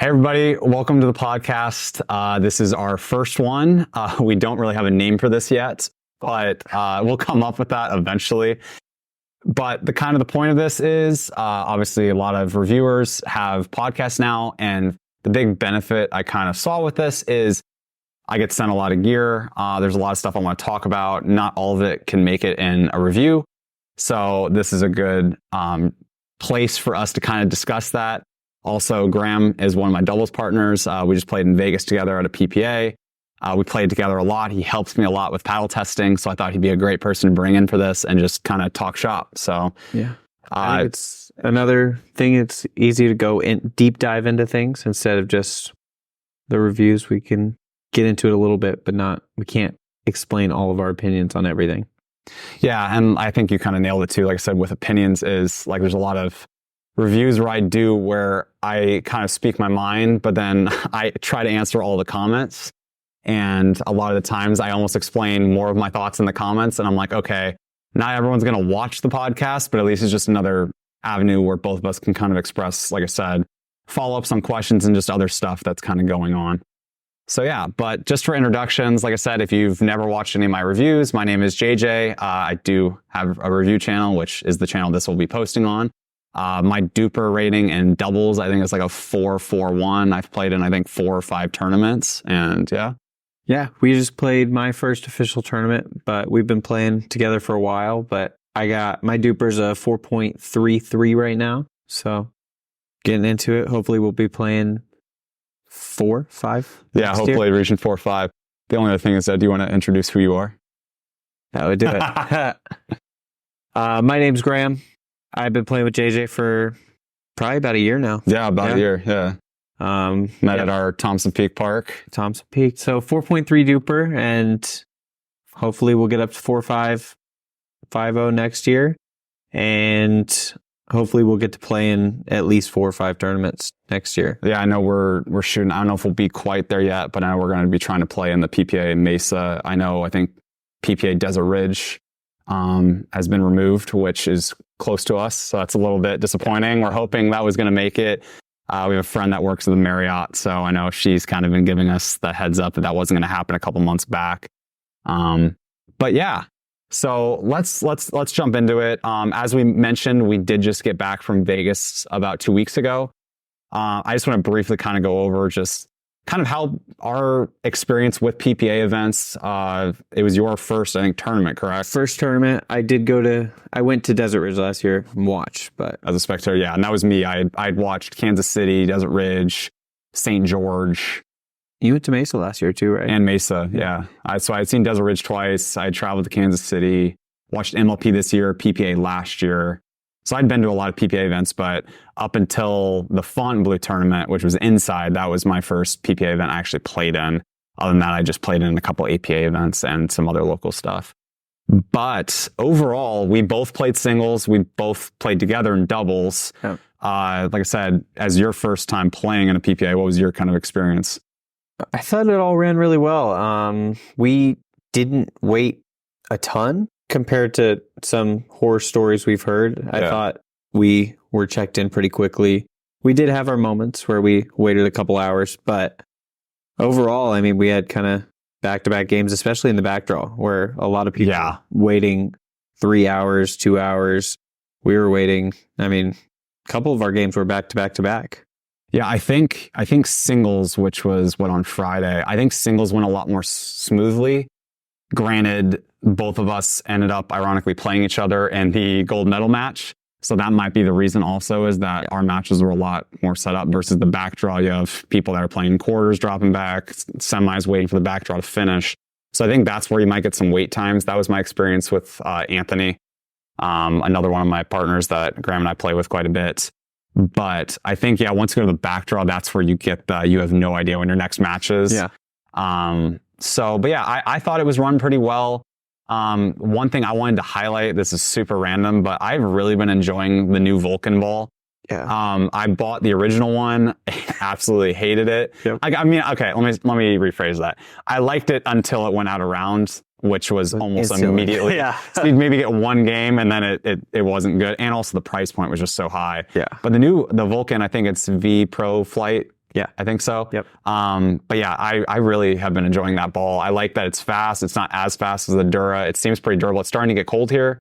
Hey everybody, welcome to the podcast. This is our first one. We don't really have a name for this yet, but we'll come up with that eventually. But the point of this is obviously a lot of reviewers have podcasts now, and the big benefit I kind of saw with this is I get sent a lot of gear. There's a lot of stuff I want to talk about. Not all of it can make it in a review. So this is a good place for us to kind of discuss that. Also, Graham is one of my doubles partners. We just played in Vegas together at a PPA. We played together a lot. He helps me a lot with paddle testing, so I thought he'd be a great person to bring in for this and just kind of talk shop. So yeah, I think it's another thing. It's easy to go in deep dive into things instead of just the reviews. We can get into it a little bit, but we can't explain all of our opinions on everything. Yeah, and I think you kind of nailed it too. Like I said, with opinions is like there's a lot of reviews where I kind of speak my mind, but then I try to answer all the comments. And a lot of the times I almost explain more of my thoughts in the comments. And I'm like, okay, not everyone's going to watch the podcast, but at least it's just another avenue where both of us can kind of express, like I said, follow up some questions and just other stuff that's kind of going on. So yeah, but just for introductions, like I said, if you've never watched any of my reviews, my name is JJ. I do have a review channel, which is the channel this will be posting on. My duper rating in doubles, I think it's like a 4.41. I've played in, I think, 4 or 5 tournaments. And yeah. Yeah, we just played my first official tournament, but we've been playing together for a while. But I got my duper's a 4.33 right now. So getting into it. Hopefully we'll be playing 4, 5. Yeah, hopefully reaching 4 or 5. The only other thing is that do you want to introduce who you are? That would do it. My name's Graham. I've been playing with JJ for probably about a year now. Yeah, about a year. Yeah. Met at our Thompson Peak Park. Thompson Peak. So 4.3 duper, and hopefully we'll get up to 4.5 next year. And hopefully we'll get to play in at least 4 or 5 tournaments next year. Yeah, I know we're shooting. I don't know if we'll be quite there yet, but I know we're going to be trying to play in the PPA Mesa. I think PPA Desert Ridge has been removed, which is close to us. So that's a little bit disappointing. We're hoping that was going to make it. We have a friend that works at the Marriott, so I know she's kind of been giving us the heads up that wasn't going to happen a couple months back. But yeah, so let's jump into it. As we mentioned, we did just get back from Vegas about 2 weeks ago. I just want to briefly kind of go over just kind of how our experience with PPA events. It was your first, I think, tournament, correct? First tournament. I went to Desert Ridge last year and watched, but as a spectator, yeah, and that was me. I'd watched Kansas City, Desert Ridge, St. George. You went to Mesa last year too, right? And Mesa, yeah. So I'd seen Desert Ridge twice. I traveled to Kansas City, watched MLP this year, PPA last year. So I'd been to a lot of PPA events, but up until the Fontainebleau tournament, which was inside, that was my first PPA event I actually played in. Other than that, I just played in a couple APA events and some other local stuff. But overall, we both played singles. We both played together in doubles. Yeah. Like I said, as your first time playing in a PPA, what was your kind of experience? I thought it all ran really well. We didn't wait a ton compared to some horror stories we've heard. I thought we were checked in pretty quickly. We did have our moments where we waited a couple hours, but overall, I mean, we had kind of back-to-back games, especially in the back draw, where a lot of people waiting 3 hours, 2 hours. We were waiting. I mean, a couple of our games were back-to-back-to-back. Yeah, I think singles, which was on Friday, I think singles went a lot more smoothly. Granted, both of us ended up ironically playing each other in the gold medal match. So that might be the reason also, is that our matches were a lot more set up versus the back draw. You have people that are playing quarters, dropping back, semis waiting for the back draw to finish. So I think that's where you might get some wait times. That was my experience with Anthony, another one of my partners that Graham and I play with quite a bit. But I think, once you go to the back draw, that's where you get you have no idea when your next match is. Yeah. But yeah, I thought it was run pretty well. One thing I wanted to highlight, this is super random, but I've really been enjoying the new Vulcan ball. Yeah. I bought the original one, absolutely hated it. Yep. Okay, let me rephrase that. I liked it until it went out of rounds, which was almost immediately. Yeah. So you'd maybe get one game and then it wasn't good. And also the price point was just so high. Yeah. But the Vulcan, I think it's V Pro Flight Yeah. I think so. Yep. But yeah, I really have been enjoying that ball. I like that it's fast. It's not as fast as the Dura. It seems pretty durable. It's starting to get cold here.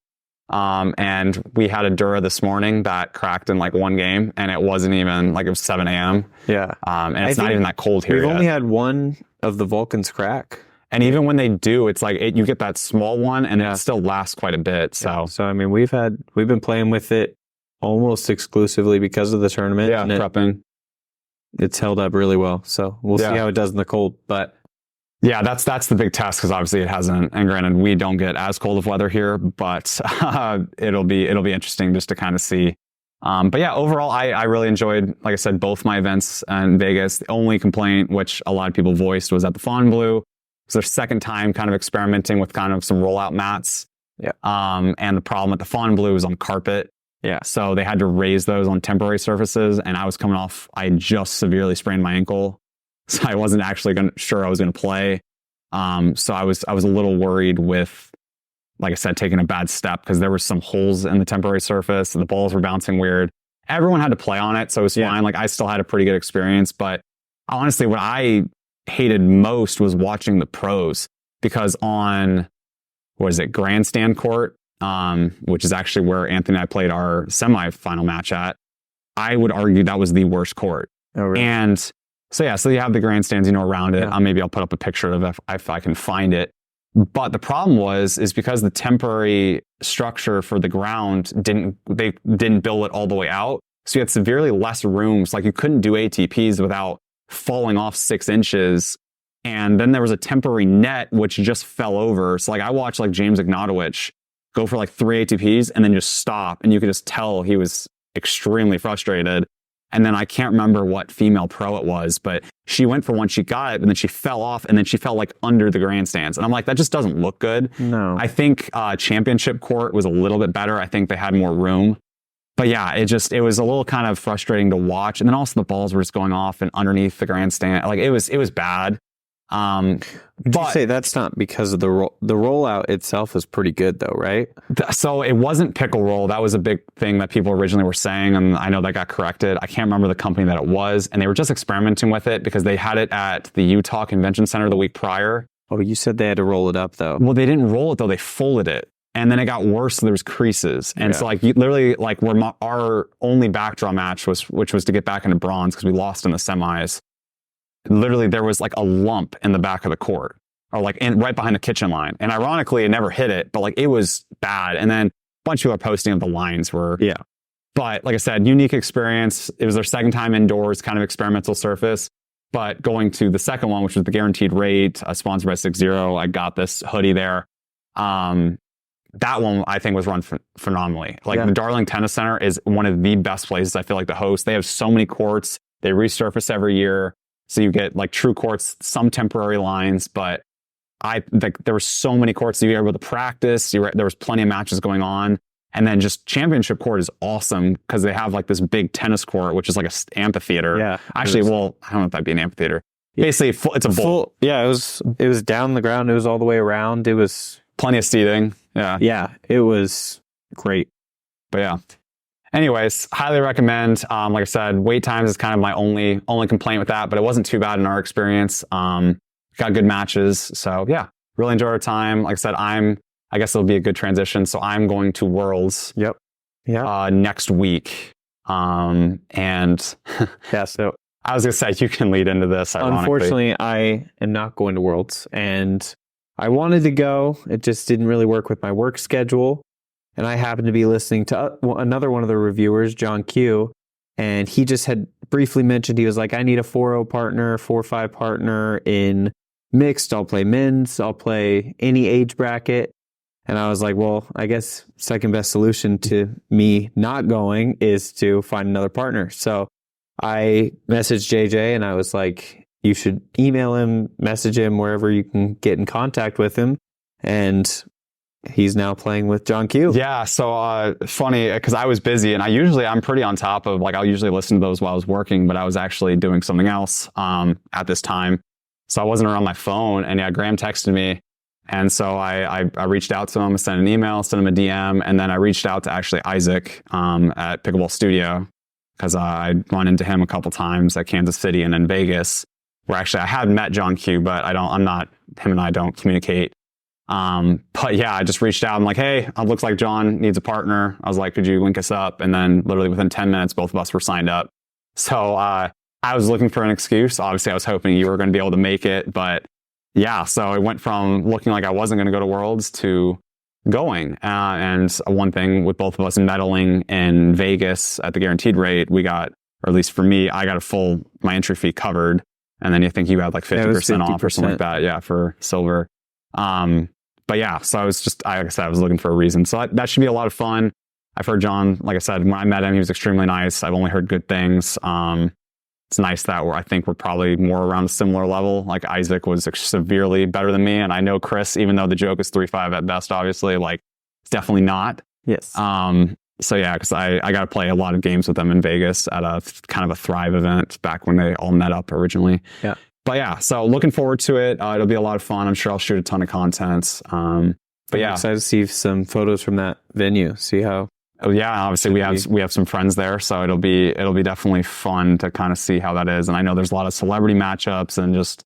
And we had a Dura this morning that cracked in like one game, and it wasn't even like, it was 7 a.m. Yeah. And it's not even that cold here We've yet. only had one of the Vulcans crack. And even when they do, it's like you get that small one, and it still lasts quite a bit. So, I mean, we've been playing with it almost exclusively because of the tournament. Yeah, and prepping. It's held up really well. So we'll see how it does in the cold. But yeah, that's the big test, because obviously it hasn't. And granted, we don't get as cold of weather here, but it'll be interesting just to kind of see. But yeah, overall, I really enjoyed, like I said, both my events in Vegas. The only complaint, which a lot of people voiced, was at the Fontainebleau. It's their second time kind of experimenting with kind of some rollout mats. Yeah. And the problem at the Fontainebleau was on carpet. Yeah. So they had to raise those on temporary surfaces, and I was coming off, I just severely sprained my ankle. So I wasn't actually sure I was going to play. So I was a little worried with, like I said, taking a bad step, because there were some holes in the temporary surface and the balls were bouncing weird. Everyone had to play on it, so it was fine. Like, I still had a pretty good experience, but honestly, what I hated most was watching the pros, because on, Grandstand Court, which is actually where Anthony and I played our semifinal match at, I would argue that was the worst court. Oh, really? And so you have the grandstands, around it. Yeah. Maybe I'll put up a picture of it if I can find it. But the problem is because the temporary structure for the ground didn't build it all the way out. So you had severely less rooms. Like, you couldn't do ATPs without falling off 6 inches. And then there was a temporary net, which just fell over. So like, I watched like James Ignatowicz go for like 3 ATPs and then just stop. And you could just tell he was extremely frustrated. And then I can't remember what female pro it was, but she went for one, she got it, and then she fell off, and then she fell like under the grandstands. And I'm like, that just doesn't look good. No. I think championship court was a little bit better. I think they had more room. But yeah, it was a little kind of frustrating to watch. And then also the balls were just going off and underneath the grandstand. Like, it was bad. Would you say that's not because of the rollout itself is pretty good though, right? So it wasn't pickle roll. That was a big thing that people originally were saying, and I know that got corrected. I can't remember the company that it was, and they were just experimenting with it because they had it at the Utah Convention Center the week prior. Oh, you said they had to roll it up though. Well, they didn't roll it though. They folded it. And then it got worse. So there was creases. And so like, literally, like, where our only backdraw match which was to get back into bronze because we lost in the semis. Literally, there was like a lump in the back of the court, or like right behind the kitchen line. And ironically, it never hit it, but like, it was bad. And then a bunch of people are posting of the lines were. Yeah. But like I said, unique experience. It was their second time indoors, kind of experimental surface. But going to the second one, which was the Guaranteed Rate, sponsored by 6-0, I got this hoodie there. That one I think was run phenomenally. Like, the Darling Tennis Center is one of the best places I feel like to host. They have so many courts. They resurface every year. So you get like true courts, some temporary lines, but there were so many courts that you were able to practice. There was plenty of matches going on. And then just championship court is awesome because they have like this big tennis court, which is like an amphitheater. Yeah. Actually, well, I don't know if that'd be an amphitheater. Basically, it's a bowl. Yeah, it was down the ground. It was all the way around. It was plenty of seating. Yeah. Yeah, it was great. But yeah. Anyways, highly recommend. Like I said, wait times is kind of my only complaint with that, but it wasn't too bad in our experience. Got good matches. So yeah, really enjoyed our time. Like I said, I guess it'll be a good transition. So I'm going to Worlds. Yep. Yeah. Next week. And yeah, so I was going to say, you can lead into this. Ironically. Unfortunately, I am not going to Worlds, and I wanted to go. It just didn't really work with my work schedule. And I happened to be listening to another one of the reviewers, John Q, and he just had briefly mentioned, he was like, I need a 4-0 partner, 4-5 partner in mixed. I'll play men's. I'll play any age bracket. And I was like, well, I guess second best solution to me not going is to find another partner. So I messaged JJ and I was like, you should email him, message him, wherever you can get in contact with him. And he's now playing with John Q. Yeah, so funny, because I was busy, and I'm pretty on top of, like, I'll usually listen to those while I was working, but I was actually doing something else at this time. So I wasn't around my phone, and yeah, Graham texted me, and so I reached out to him, sent an email, sent him a DM, and then I reached out to actually Isaac at Pickleball Studio, because I'd run into him a couple times at Kansas City and in Vegas, where actually I had met John Q, but him and I don't communicate. But yeah, I just reached out. I'm like, hey, it looks like John needs a partner. I was like, could you link us up? And then literally within 10 minutes, both of us were signed up. So I was looking for an excuse. Obviously, I was hoping you were going to be able to make it. But yeah, so it went from looking like I wasn't going to go to Worlds to going. And one thing with both of us medaling in Vegas at the guaranteed rate, we got, or at least for me, I got my entry fee covered. And then you think you had like 50% off or something like that. Yeah, for silver. But yeah, so I was just, like I said, I was looking for a reason. So that should be a lot of fun. I've heard John, like I said, when I met him, he was extremely nice. I've only heard good things. It's nice that I think we're probably more around a similar level. Like Isaac was severely better than me. And I know Chris, even though the joke is 3.5 at best, obviously, like it's definitely not. Yes. So yeah, because I got to play a lot of games with them in Vegas at a kind of a Thrive event back when they all met up originally. Yeah. But yeah, so looking forward to it. It'll be a lot of fun. I'm sure I'll shoot a ton of content. But yeah, I'm excited to see some photos from that venue. See how. Oh yeah, obviously we have some friends there, so it'll be definitely fun to kind of see how that is. And I know there's a lot of celebrity matchups and just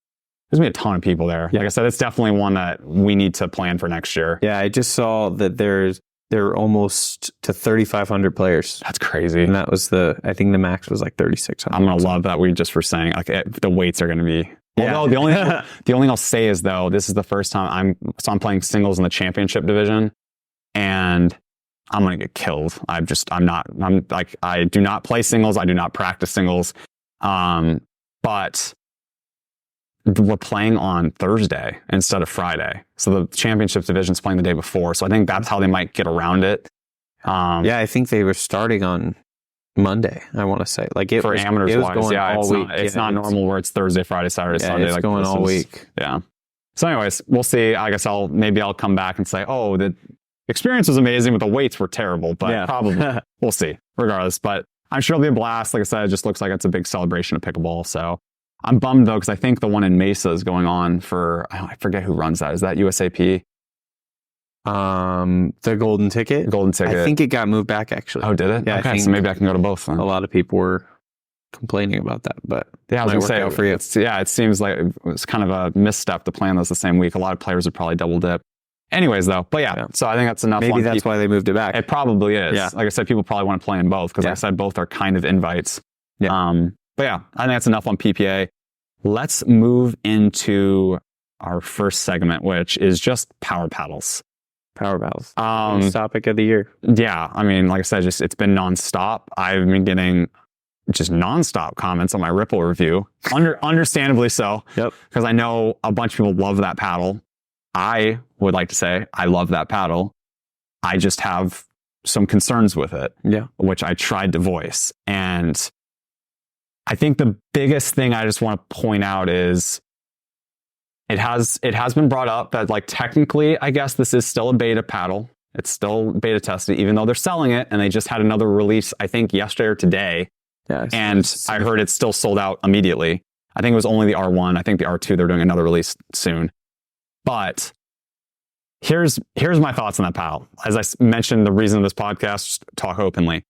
there's gonna be a ton of people there. Yeah. Like I said, it's definitely one that we need to plan for next year. Yeah, I just saw that there are almost to 3,500 players. That's crazy. And that was I think the max was like 3,600. I'm going to love that we just were saying, like, the weights are going to be, although the only thing I'll say is though, this is the first time I'm playing singles in the championship division and I'm going to get killed. I do not play singles. I do not practice singles. But we're playing on Thursday instead of Friday. So the championship division is playing the day before. So I think that's how they might get around it. Yeah, I think they were starting on Monday, I want to say. Like it for was, amateurs it was wise, going yeah, all week. It's not normal where it's Thursday, Friday, Saturday, Sunday. It's like going all week. Yeah. So anyways, we'll see. I guess I'll come back and say, oh, the experience was amazing, but the weights were terrible. But probably we'll see. Regardless, but I'm sure it'll be a blast. Like I said, it just looks like it's a big celebration of pickleball. So I'm bummed though, because I think the one in Mesa is going on for, I forget who runs that. Is that USAP? The Golden Ticket? Golden Ticket. I think it got moved back actually. Oh, did it? Yeah, okay, so maybe I can go to both then. A lot of people were complaining about that, but yeah, I was going to say, for you. It seems like it was kind of a misstep to plan those the same week. A lot of players would probably double dip. Anyways, though, but yeah, so I think that's enough. Maybe that's why they moved it back. It probably is. Yeah. Like I said, people probably want to play in both because like I said, both are kind of invites. Yeah. But yeah, I think that's enough on PPA. Let's move into our first segment, which is just power paddles. Power paddles. Topic of the year. Yeah. I mean, like I said, it's been nonstop. I've been getting just nonstop comments on my Ripple review. Understandably so. Yep. Because I know a bunch of people love that paddle. I would like to say I love that paddle. I just have some concerns with it. Yeah. Which I tried to voice. And I think the biggest thing I just want to point out is it has been brought up that like technically, I guess this is still a beta paddle. It's still beta tested, even though they're selling it. And they just had another release, I think yesterday or today. Yeah, and I heard it's still sold out immediately. I think it was only the R1. I think the R2, they're doing another release soon. But here's my thoughts on that paddle. As I mentioned, the reason of this podcast, just talk openly.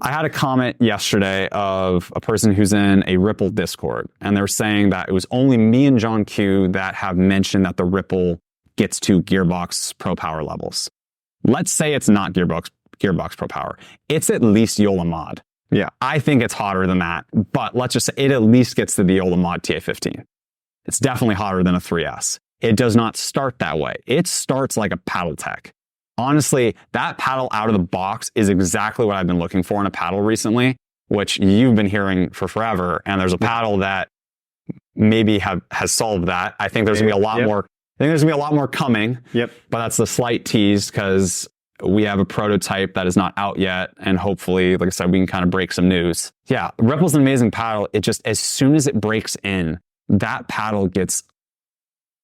I had a comment yesterday of a person who's in a Ripple Discord, and they're saying that it was only me and John Q that have mentioned that the Ripple gets to Gearbox Pro Power levels. Let's say it's not Gearbox Pro Power. It's at least Yola Mod. Yeah, I think it's hotter than that, but let's just say it at least gets to the Yola Mod TA15. It's definitely hotter than a 3S. It does not start that way. It starts like a Paddletek. Honestly, that paddle out of the box is exactly what I've been looking for in a paddle recently, which you've been hearing for forever. And there's a paddle that maybe has solved that. I think there's gonna be a lot more. I think there's gonna be a lot more coming. Yep. But that's the slight tease because we have a prototype that is not out yet. And hopefully, like I said, we can kind of break some news. Yeah, Ripple's an amazing paddle. It just, as soon as it breaks in, that paddle gets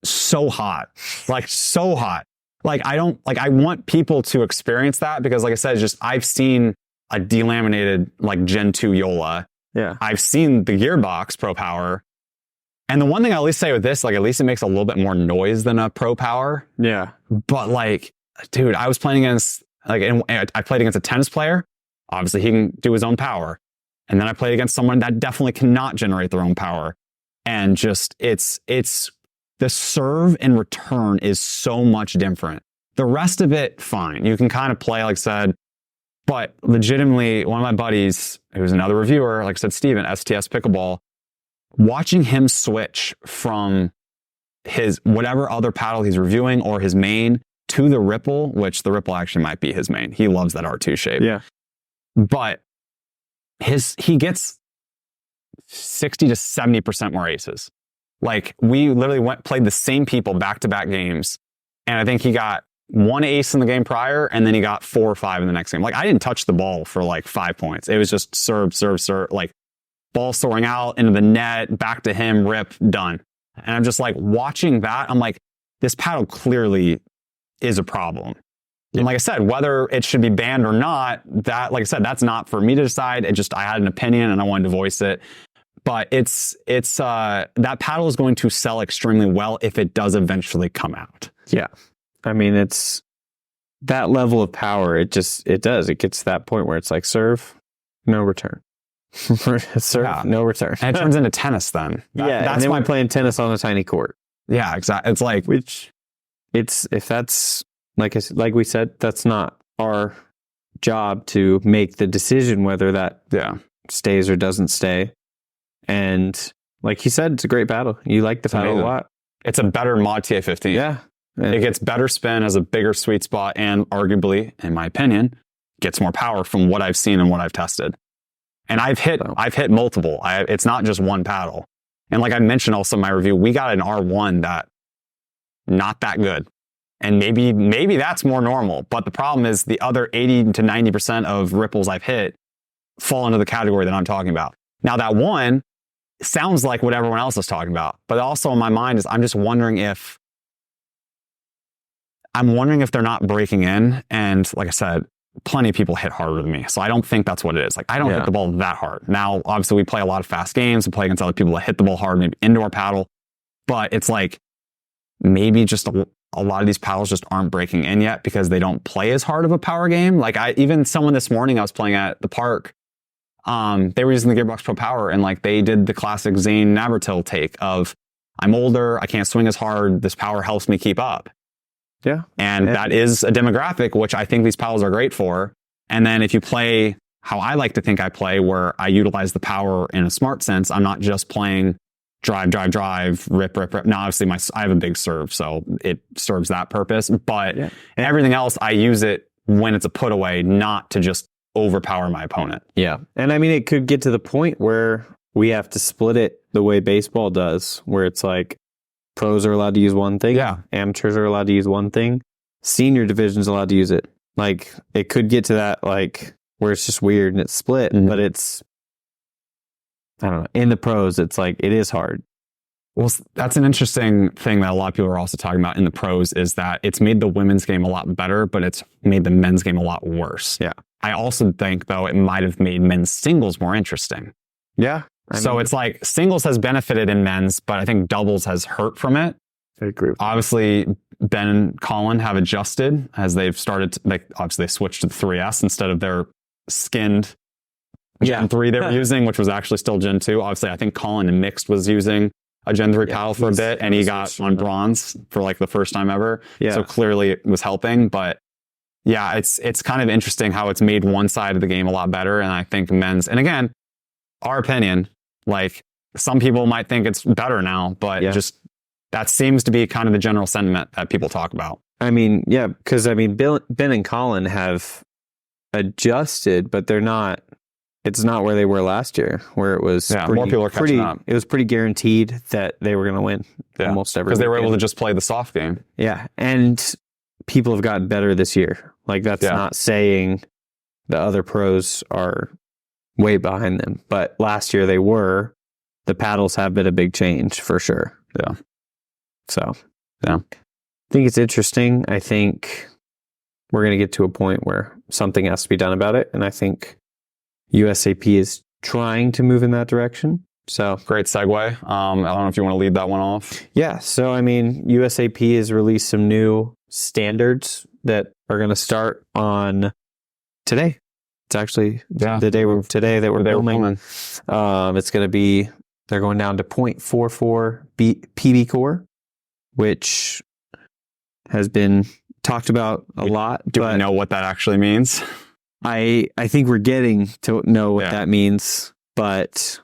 so hot, like so hot. Like I want people to experience that because like I said, just I've seen a delaminated like Gen 2 Yola. Yeah. I've seen the Gearbox Pro Power. And the one thing I at least say with this, like at least it makes a little bit more noise than a Pro Power. Yeah. But like, dude, I was playing against I played against a tennis player Obviously, he can do his own power. And then I played against someone that definitely cannot generate their own power. And just, it's the serve and return is so much different. The rest of it, fine. You can kind of play, like I said, but legitimately, one of my buddies, who's another reviewer, like I said, Steven, STS Pickleball, watching him switch from his whatever other paddle he's reviewing or his main to the Ripple, which the Ripple actually might be his main. He loves that R2 shape. Yeah. But he gets 60 to 70% more aces. Like, we literally played the same people back-to-back games, and I think he got 1 ace in the game prior, and then he got 4 or 5 in the next game. Like, I didn't touch the ball for like 5 points. It was just serve, like ball soaring out into the net, back to him, rip, done. And I'm just like, watching that, I'm like, this paddle clearly is a problem. Yeah. And like I said, whether it should be banned or not, that, like I said, that's not for me to decide. I had an opinion and I wanted to voice it. But that paddle is going to sell extremely well if it does eventually come out. Yeah. I mean, it's that level of power. It gets to that point where it's like serve, no return. Serve, no return. And it turns into tennis then. That's why I'm playing tennis on a tiny court. Yeah, exactly. It's like, if that's like we said, that's not our job to make the decision whether that stays or doesn't stay. And like you said, it's a great paddle. You like the paddle a lot. It's a better mod TA15. Yeah. It gets better spin, has a bigger sweet spot, and arguably, in my opinion, gets more power from what I've seen and what I've tested. And I've hit multiple. It's not just one paddle. And like I mentioned also in my review, we got an R1 that not that good. And maybe that's more normal. But the problem is the other 80 to 90% of ripples I've hit fall into the category that I'm talking about. Now that one sounds like what everyone else is talking about. But also in my mind is I'm just wondering if they're not breaking in. And like I said, plenty of people hit harder than me. So I don't think that's what it is. Like, I don't hit the ball that hard. Now, obviously, we play a lot of fast games. We play against other people that hit the ball hard, maybe indoor paddle. But it's like maybe just a lot of these paddles just aren't breaking in yet because they don't play as hard of a power game. Like, even someone this morning I was playing at the park, they were using the Gearbox Pro Power, and like they did the classic Zane Navratil take of, I'm older, I can't swing as hard, this power helps me keep up. Yeah. And that is a demographic, which I think these paddles are great for. And then if you play how I like to think I play, where I utilize the power in a smart sense, I'm not just playing drive, rip. Now, obviously, I have a big serve, so it serves that purpose. But and everything else, I use it when it's a put away, not to just overpower my opponent. Yeah. And I mean, it could get to the point where we have to split it the way baseball does, where it's like, pros are allowed to use one thing. Yeah. Amateurs are allowed to use one thing. Senior division's allowed to use it. Like, it could get to that, like, where it's just weird and it's split, but it's, I don't know. In the pros, it's like, it is hard. Well, that's an interesting thing that a lot of people are also talking about in the pros, is that it's made the women's game a lot better, but it's made the men's game a lot worse. Yeah. I also think, though, it might have made men's singles more interesting. Yeah. So it's like singles has benefited in men's, but I think doubles has hurt from it. I agree. Obviously, Ben and Colin have adjusted as they've started. Obviously, they switched to the 3S instead of their skinned Gen 3 they were using, which was actually still Gen 2. Obviously, I think Colin in mixed was using a Gen 3 paddle for a bit, and he got on bronze for like the first time ever. Yeah. So clearly it was helping. But yeah, it's kind of interesting how it's made one side of the game a lot better. And I think men's, and again, our opinion, like some people might think it's better now, but just that seems to be kind of the general sentiment that people talk about. I mean, yeah, because I mean, Ben and Colin have adjusted, but they're not. It's not where they were last year, where it was more people are catching up. It was pretty guaranteed that they were going to win almost every. Because they were able to just play the soft game. Yeah, and people have gotten better this year. Like, that's not saying the other pros are way behind them, but last year they were. The paddles have been a big change for sure. Yeah. So, I think it's interesting. I think we're going to get to a point where something has to be done about it, and I think USAP is trying to move in that direction. So great segue. I don't know if you want to lead that one off. Yeah. So, I mean, USAP has released some new standards that are going to start on today. It's actually Yeah. the day today that we're filming. It's going to be, they're going down to 0.44 PB core, which has been talked about a lot. Do we know what that actually means? I think we're getting to know what that means, but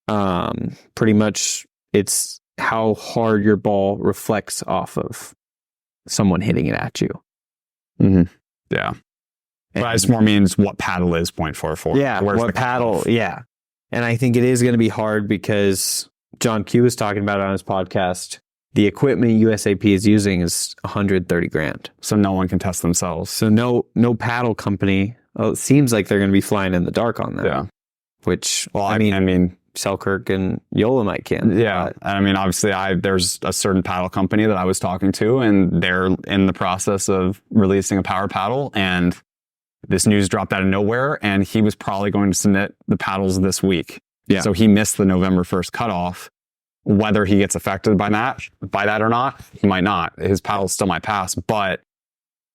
pretty much it's how hard your ball reflects off of someone hitting it at you. Mm-hmm. Yeah. But it just more means what paddle is 0.44. Yeah. What paddle. Yeah. And I think it is going to be hard because John Q was talking about it on his podcast. The equipment USAP is using is $130,000. So no one can test themselves. So no paddle company. Well, it seems like they're going to be flying in the dark on that. Yeah. Which, well, I mean, Selkirk and Yola can. Yeah. I mean, obviously there's a certain paddle company that I was talking to, and they're in the process of releasing a power paddle, and this news dropped out of nowhere, and he was probably going to submit the paddles this week. Yeah. So he missed the November 1st cutoff. Whether he gets affected by that or not, he might not. His paddles still might pass, but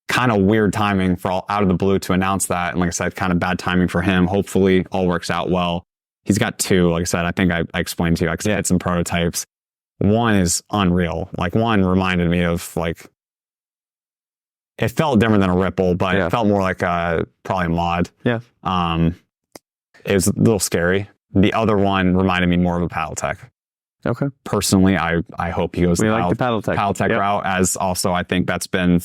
kind of weird timing for out of the blue to announce that. And like I said, kind of bad timing for him. Hopefully all works out well. He's got two. Like I said, I think I explained to you, I had some prototypes. One is unreal. Like one reminded me of like, it felt different than a Ripple, but it felt more like probably a mod. Yeah. It was a little scary. The other one reminded me more of a Paddletek. Okay. Personally, I hope he goes the Paddletek route, as also I think that's been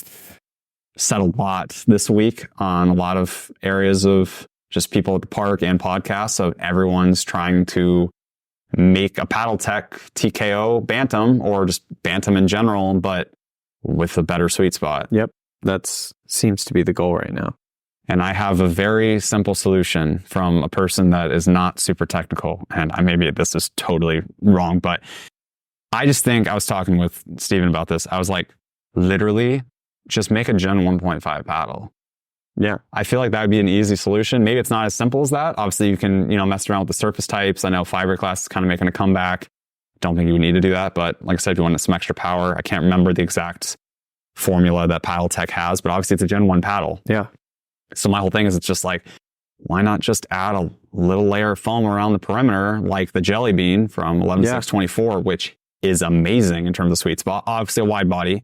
said a lot this week on a lot of areas of just people at the park and podcasts. So everyone's trying to make a Paddletek TKO Bantam or just Bantam in general, but with a better sweet spot. Yep. That seems to be the goal right now. And I have a very simple solution from a person that is not super technical. And maybe this is totally wrong, but I just think, I was talking with Steven about this. I was like, literally just make a Gen 1.5 paddle. Yeah. I feel like that would be an easy solution. Maybe it's not as simple as that. Obviously you can, mess around with the surface types. I know fiberglass is kind of making a comeback. Don't think you would need to do that. But like I said, if you want some extra power, I can't remember the exact formula that Paddletech has, but obviously it's a Gen 1 paddle. Yeah. So my whole thing is, it's just like, why not just add a little layer of foam around the perimeter, like the Jelly Bean from 11.624, which is amazing in terms of sweet spot. Obviously a wide body,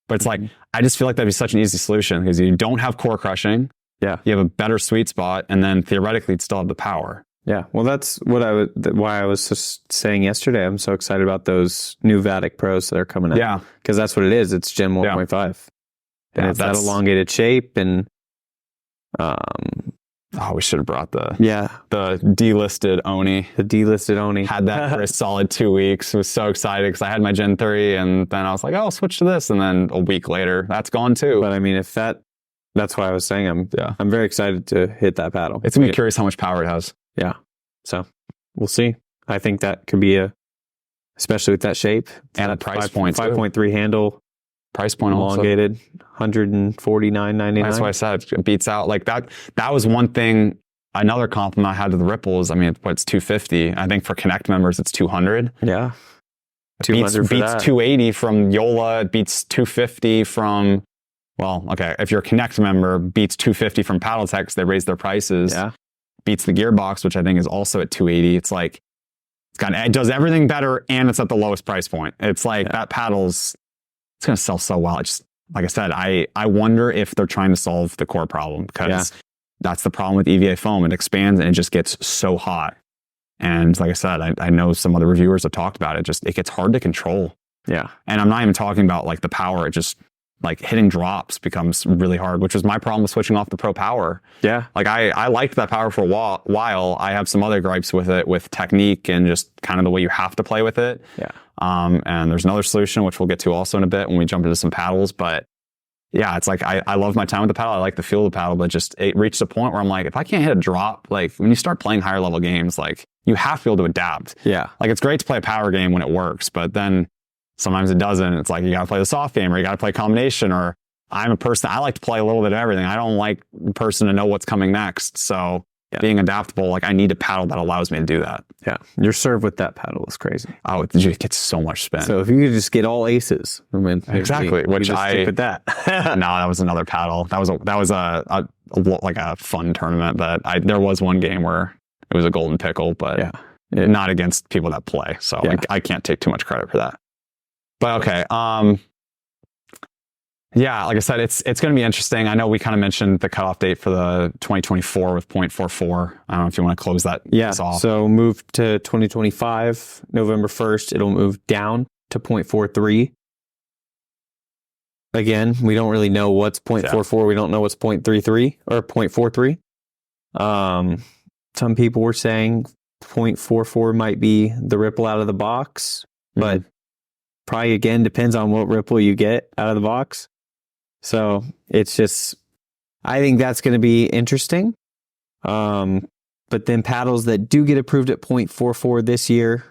but it's like, I just feel like that'd be such an easy solution because you don't have core crushing. Yeah. You have a better sweet spot, and then theoretically you'd still have the power. Yeah. Well, that's why I was just saying yesterday, I'm so excited about those new Vatic Pros that are coming out. Yeah. Because that's what it is. It's Gen 1.5. And it's that elongated shape, and we should have brought the delisted Oni. The delisted Oni. Had that for a solid 2 weeks. Was so excited because I had my Gen 3, and then I was like, oh, I'll switch to this. And then a week later, that's gone too. But I mean, if that's why I was saying I'm very excited to hit that paddle. It's going to be curious how much power it has. Yeah. So we'll see. I think that could be especially with that shape. And a price point. 5.3 handle. Price point elongated, $149.99. That's why I said it beats out. Like that was one thing. Another compliment I had to the Ripples. I mean, it's $250. I think for Connect members, it's $200. Yeah. Beats $280 from Yola. It beats $250 from, if you're a Connect member, beats $250 from Paddletek because they raised their prices. Yeah. Beats the Gearbox, which I think is also at $280. It's like, it does everything better, and it's at the lowest price point. It's like that paddle's, it's going to sell so well. It's just, like I said, I wonder if they're trying to solve the core problem, because that's the problem with EVA foam. It expands and it just gets so hot. And like I said, I know some other reviewers have talked about it. It gets hard to control. Yeah. And I'm not even talking about like the power. It just, like, hitting drops becomes really hard, which was my problem with switching off the Pro Power. Yeah. Like I liked that power for a while. I have some other gripes with it, with technique and just kind of the way you have to play with it. Yeah. And there's another solution, which we'll get to also in a bit when we jump into some paddles. But yeah, it's like, I love my time with the paddle. I like the feel of the paddle, but it reached a point where I'm like, if I can't hit a drop, like when you start playing higher level games, like you have to be able to adapt. Yeah. Like it's great to play a power game when it works, but then sometimes it doesn't. It's like, you got to play the soft game, or you got to play combination, or I'm a person, I like to play a little bit of everything. I don't like the person to know what's coming next. So being adaptable, like I need a paddle that allows me to do that. Yeah. Your serve with that paddle is crazy. Oh, it gets so much spin. So if you could just get all aces. Exactly. Which stick with that. No, that was another paddle. That was a like a fun tournament. But there was one game where it was a golden pickle, but not against people that play. So I can't take too much credit for that. But okay. Yeah, like I said, it's going to be interesting. I know we kind of mentioned the cutoff date for the 2024 with 0.44. I don't know if you want to close that off. So move to 2025, November 1st, it'll move down to 0.43. Again, we don't really know what's 0.44. We don't know what's 0.33 or 0.43. Some people were saying 0.44 might be the ripple out of the box, but probably, again, depends on what ripple you get out of the box. So it's just, I think that's going to be interesting. But then paddles that do get approved at 0.44 this year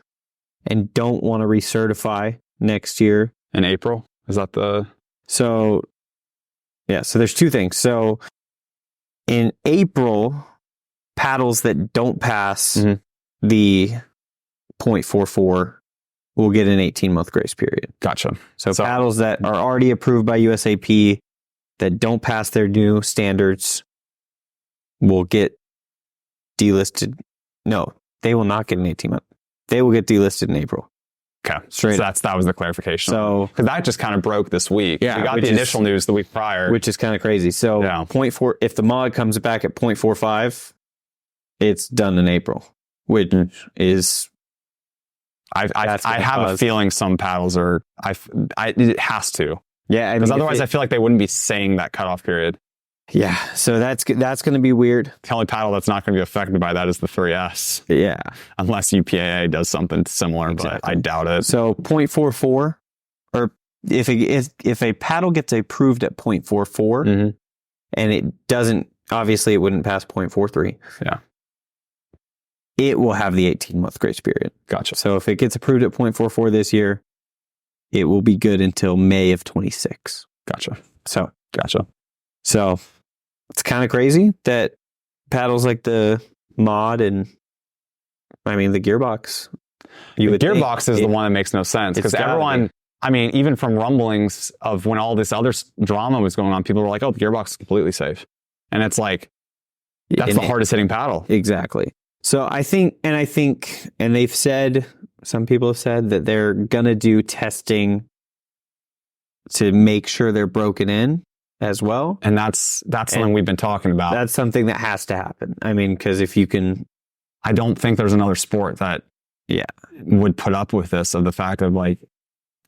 and don't want to recertify next year. In April? Is that the... So there's two things. So in April, paddles that don't pass the 0.44 will get an 18-month grace period. Gotcha. So paddles that are already approved by USAP that don't pass their new standards will get delisted. No, they will not get an 18-month. They will get delisted in April. Okay. So that was the clarification. So, because that just kind of broke this week. Yeah. We got the initial news the week prior. Which is kind of crazy. So 0.4, if the mod comes back at 0.45, it's done in April, which is... I have a feeling some paddles are... it has to. Yeah. Because otherwise I feel like they wouldn't be saying that cutoff period. Yeah. So that's going to be weird. The only paddle that's not going to be affected by that is the 3S. Yeah. Unless UPAA does something similar, but I doubt it. So 0.44, or if a paddle gets approved at 0.44 and it doesn't, obviously it wouldn't pass 0.43. Yeah. It will have the 18-month grace period. Gotcha. So if it gets approved at 0.44 this year, it will be good until May of 26. Gotcha. So it's kind of crazy that paddles like the mod and, I mean, the Gearbox. The Gearbox is the one that makes no sense because everyone, I mean, even from rumblings of when all this other drama was going on, people were like, oh, the Gearbox is completely safe. And it's like, that's the hardest hitting paddle. Exactly. So I think, and they've said, some people have said that they're going to do testing to make sure they're broken in as well. And that's something we've been talking about. That's something that has to happen. I mean, because if you can... I don't think there's another sport that would put up with this, of the fact of like,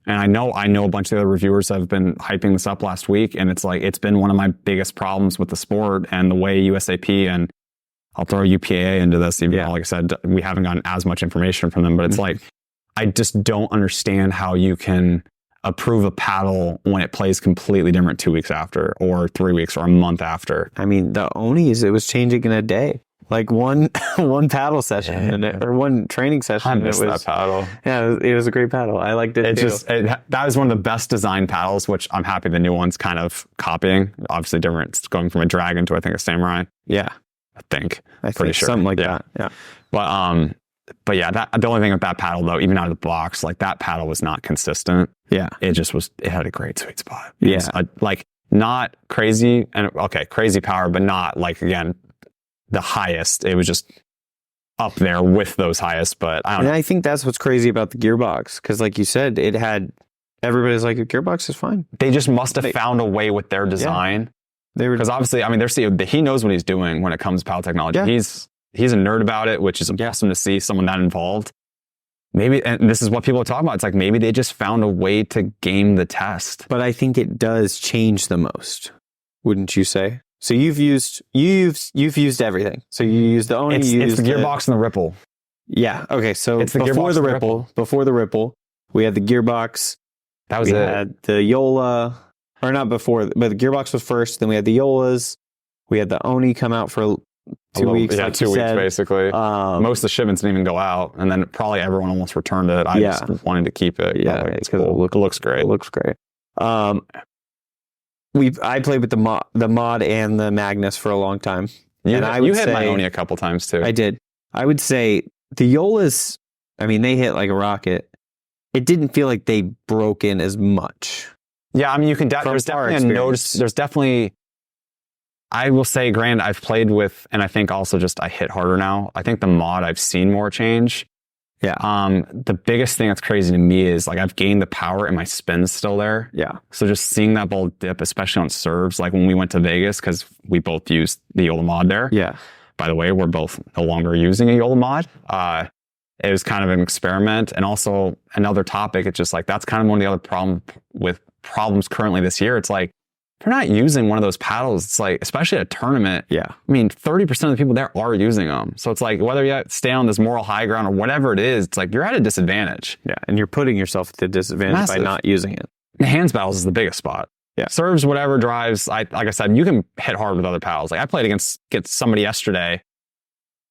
and I know a bunch of the other reviewers have been hyping this up last week, and it's like, it's been one of my biggest problems with the sport and the way USAP, and I'll throw UPAA into this, even though, like I said, we haven't gotten as much information from them, but it's like, I just don't understand how you can approve a paddle when it plays completely different 2 weeks after, or 3 weeks, or a month after. I mean, the Onis, it was changing in a day. Like one paddle session or one training session. I missed that paddle. Yeah, it was a great paddle. I liked it too. That was one of the best designed paddles, which I'm happy the new one's kind of copying. Obviously different. It's going from a dragon to, I think, a samurai. Yeah. I think. Pretty sure. Something like that. Yeah. But yeah, the only thing with that paddle though, even out of the box, like that paddle was not consistent. Yeah. It had a great sweet spot. Yeah. Like not crazy crazy power, but not like, again, the highest. It was just up there with those highest, but I don't know. And I think that's what's crazy about the Gearbox. Cause like you said, everybody's like, the Gearbox is fine. They just must have found a way with their design. Because obviously, I mean, he knows what he's doing when it comes to paddle technology. Yeah. He's a nerd about it, which is awesome to see someone that involved. Maybe, and this is what people are talking about. It's like, maybe they just found a way to game the test. But I think it does change the most, wouldn't you say? So you've used everything. So you used the Oni. It's the Gearbox and the Ripple. Yeah. Okay. So it's before the Ripple, we had the Gearbox. That was it. We had the Yola, or not before, but the Gearbox was first. Then we had the Yolas. We had the Oni come out for 2 weeks. Yeah, like 2 weeks basically. Most of the shipments didn't even go out, and then probably everyone almost returned it. I just wanted to keep it. Yeah, because it looks great. It looks great. I played with the mod and the Magnus for a long time. You hit my Oni a couple times too. I did. I would say the Yolas, I mean, they hit like a rocket. It didn't feel like they broke in as much. Yeah, I mean, you can. There's definitely I will say, granted, I've played with, and I think also just I hit harder now. I think the mod, I've seen more change. Yeah. The biggest thing that's crazy to me is like I've gained the power and my spin's still there. Yeah. So just seeing that ball dip, especially on serves, like when we went to Vegas, because we both used the Yola mod there. Yeah. By the way, we're both no longer using a Yola mod. It was kind of an experiment, and also another topic. It's just like that's kind of one of the other problems currently this year. It's like if you're not using one of those paddles, it's like, especially at a tournament. Yeah. I mean, 30% of the people there are using them. So it's like whether you stay on this moral high ground or whatever it is, it's like you're at a disadvantage. Yeah. And you're putting yourself at a disadvantage by not using it. The hands battles is the biggest spot. Yeah. Serves, whatever, drives. Like I said, you can hit hard with other paddles. Like I played against somebody yesterday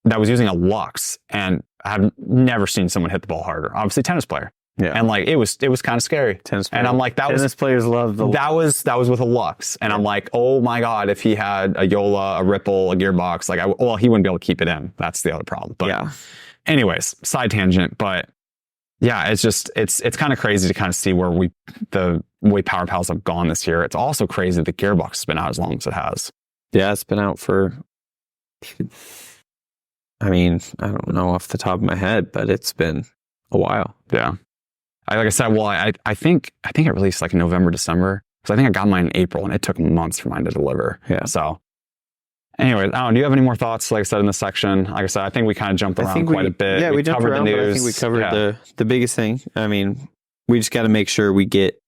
that was using a Lux, and I've never seen someone hit the ball harder. Obviously, tennis player. Yeah. And like it was kind of scary. And I'm like, tennis players love the Lux. That was with a Lux. And I'm like, oh my God, if he had a Yola, a Ripple, a Gearbox, like he wouldn't be able to keep it in. That's the other problem. But yeah. Anyways, side tangent. But yeah, it's just it's kind of crazy to kind of see where the way power paddles have gone this year. It's also crazy that Gearbox has been out as long as it has. Yeah, it's been out for, I mean, I don't know off the top of my head, but it's been a while. Yeah. Like I said, well, I think it released like in November, December. Because I think I got mine in April, and it took months for mine to deliver. Yeah. So anyways, I don't know. Do you have any more thoughts? Like I said in this section, like I said, I think we kind of jumped around quite a bit. Yeah, we jumped covered around, the news. but I think we covered the biggest thing. I mean, we just got to make sure we get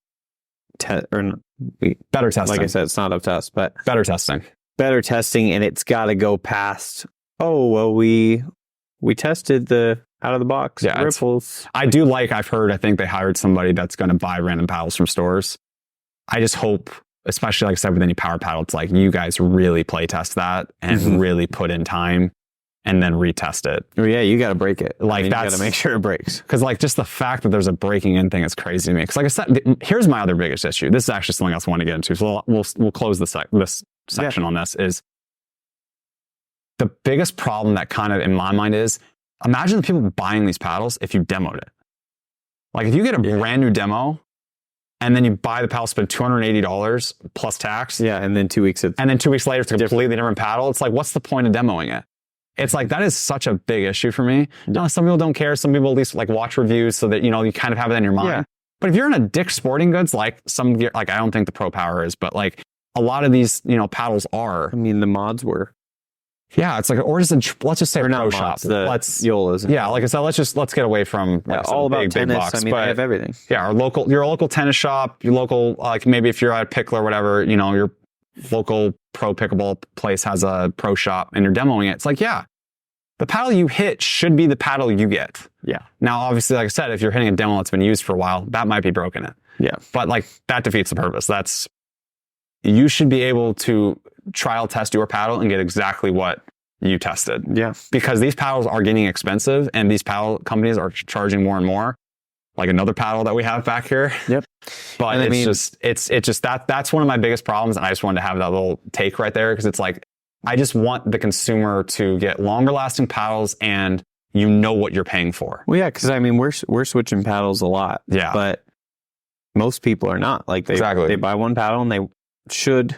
better testing. Like I said, it's not up to us, but better testing, and it's got to go past. Oh well, we tested the out of the box ripples. I think they hired somebody that's going to buy random paddles from stores. I just hope, especially like I said, with any power paddle, it's like you guys really play test that and really put in time and then retest it. Oh yeah, you got to break it. Like you got to make sure it breaks. Because like just the fact that there's a breaking in thing is crazy to me. Because like I said, here's my other biggest issue. This is actually something else I want to get into. So we'll close this section on this. Is the biggest problem that kind of in my mind is, imagine the people buying these paddles if you demoed it. Like if you get a brand new demo and then you buy the paddle, spend $280 plus tax. Yeah, and then 2 weeks later it's a completely different paddle. It's like, what's the point of demoing it? It's like, that is such a big issue for me. Now, some people don't care. Some people at least like watch reviews so that, you know, you kind of have it in your mind. Yeah. But if you're in a Dick's Sporting Goods, like some gear, like I don't think the Pro Power is, but like a lot of these, you know, paddles are. I mean, the mods were. Yeah, it's like, or just let's just say or Pro Shop. Let's Yolas. Yeah, like I said, let's get away from like all about big tennis. box. I mean, they have everything. Yeah, your local tennis shop, your local like maybe if you're at a Pickle or whatever, you know, your local pro pickleball place has a pro shop and you're demoing it. It's like, yeah, the paddle you hit should be the paddle you get. Yeah. Now, obviously, like I said, if you're hitting a demo that's been used for a while, that might be broken it. Yeah. But like that defeats the purpose. You should be able to trial test your paddle and get exactly what you tested. Yeah. Because these paddles are getting expensive and these paddle companies are charging more and more. Like another paddle that we have back here. Yep. But it's just that's one of my biggest problems. And I just wanted to have that little take right there because it's like, I just want the consumer to get longer lasting paddles and you know what you're paying for. Well, yeah, because I mean, we're switching paddles a lot. Yeah. But most people are not. Like they buy one paddle and they should,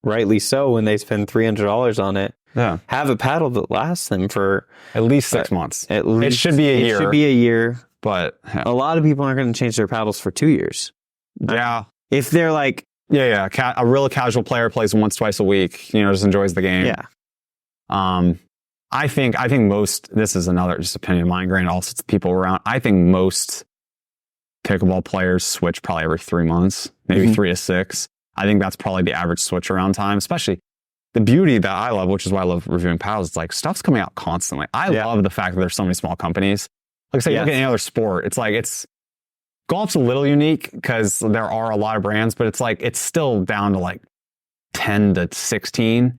rightly so, when they spend $300 on it, have a paddle that lasts them for at least 6 months. At least it should be a year. It should be a year. But a lot of people aren't going to change their paddles for 2 years. Yeah. If they're like, a real casual player plays once, twice a week, you know, just enjoys the game. Yeah. I think most, this is another just opinion of mine, granted, also it's the people around. I think most pickleball players switch probably every 3 months, maybe 3 to 6. I think that's probably the average switch around time, especially the beauty that I love, which is why I love reviewing paddles. It's like stuff's coming out constantly. I love the fact that there's so many small companies. Like I say, you look at any other sport, it's like golf's a little unique because there are a lot of brands, but it's like it's still down to like 10 to 16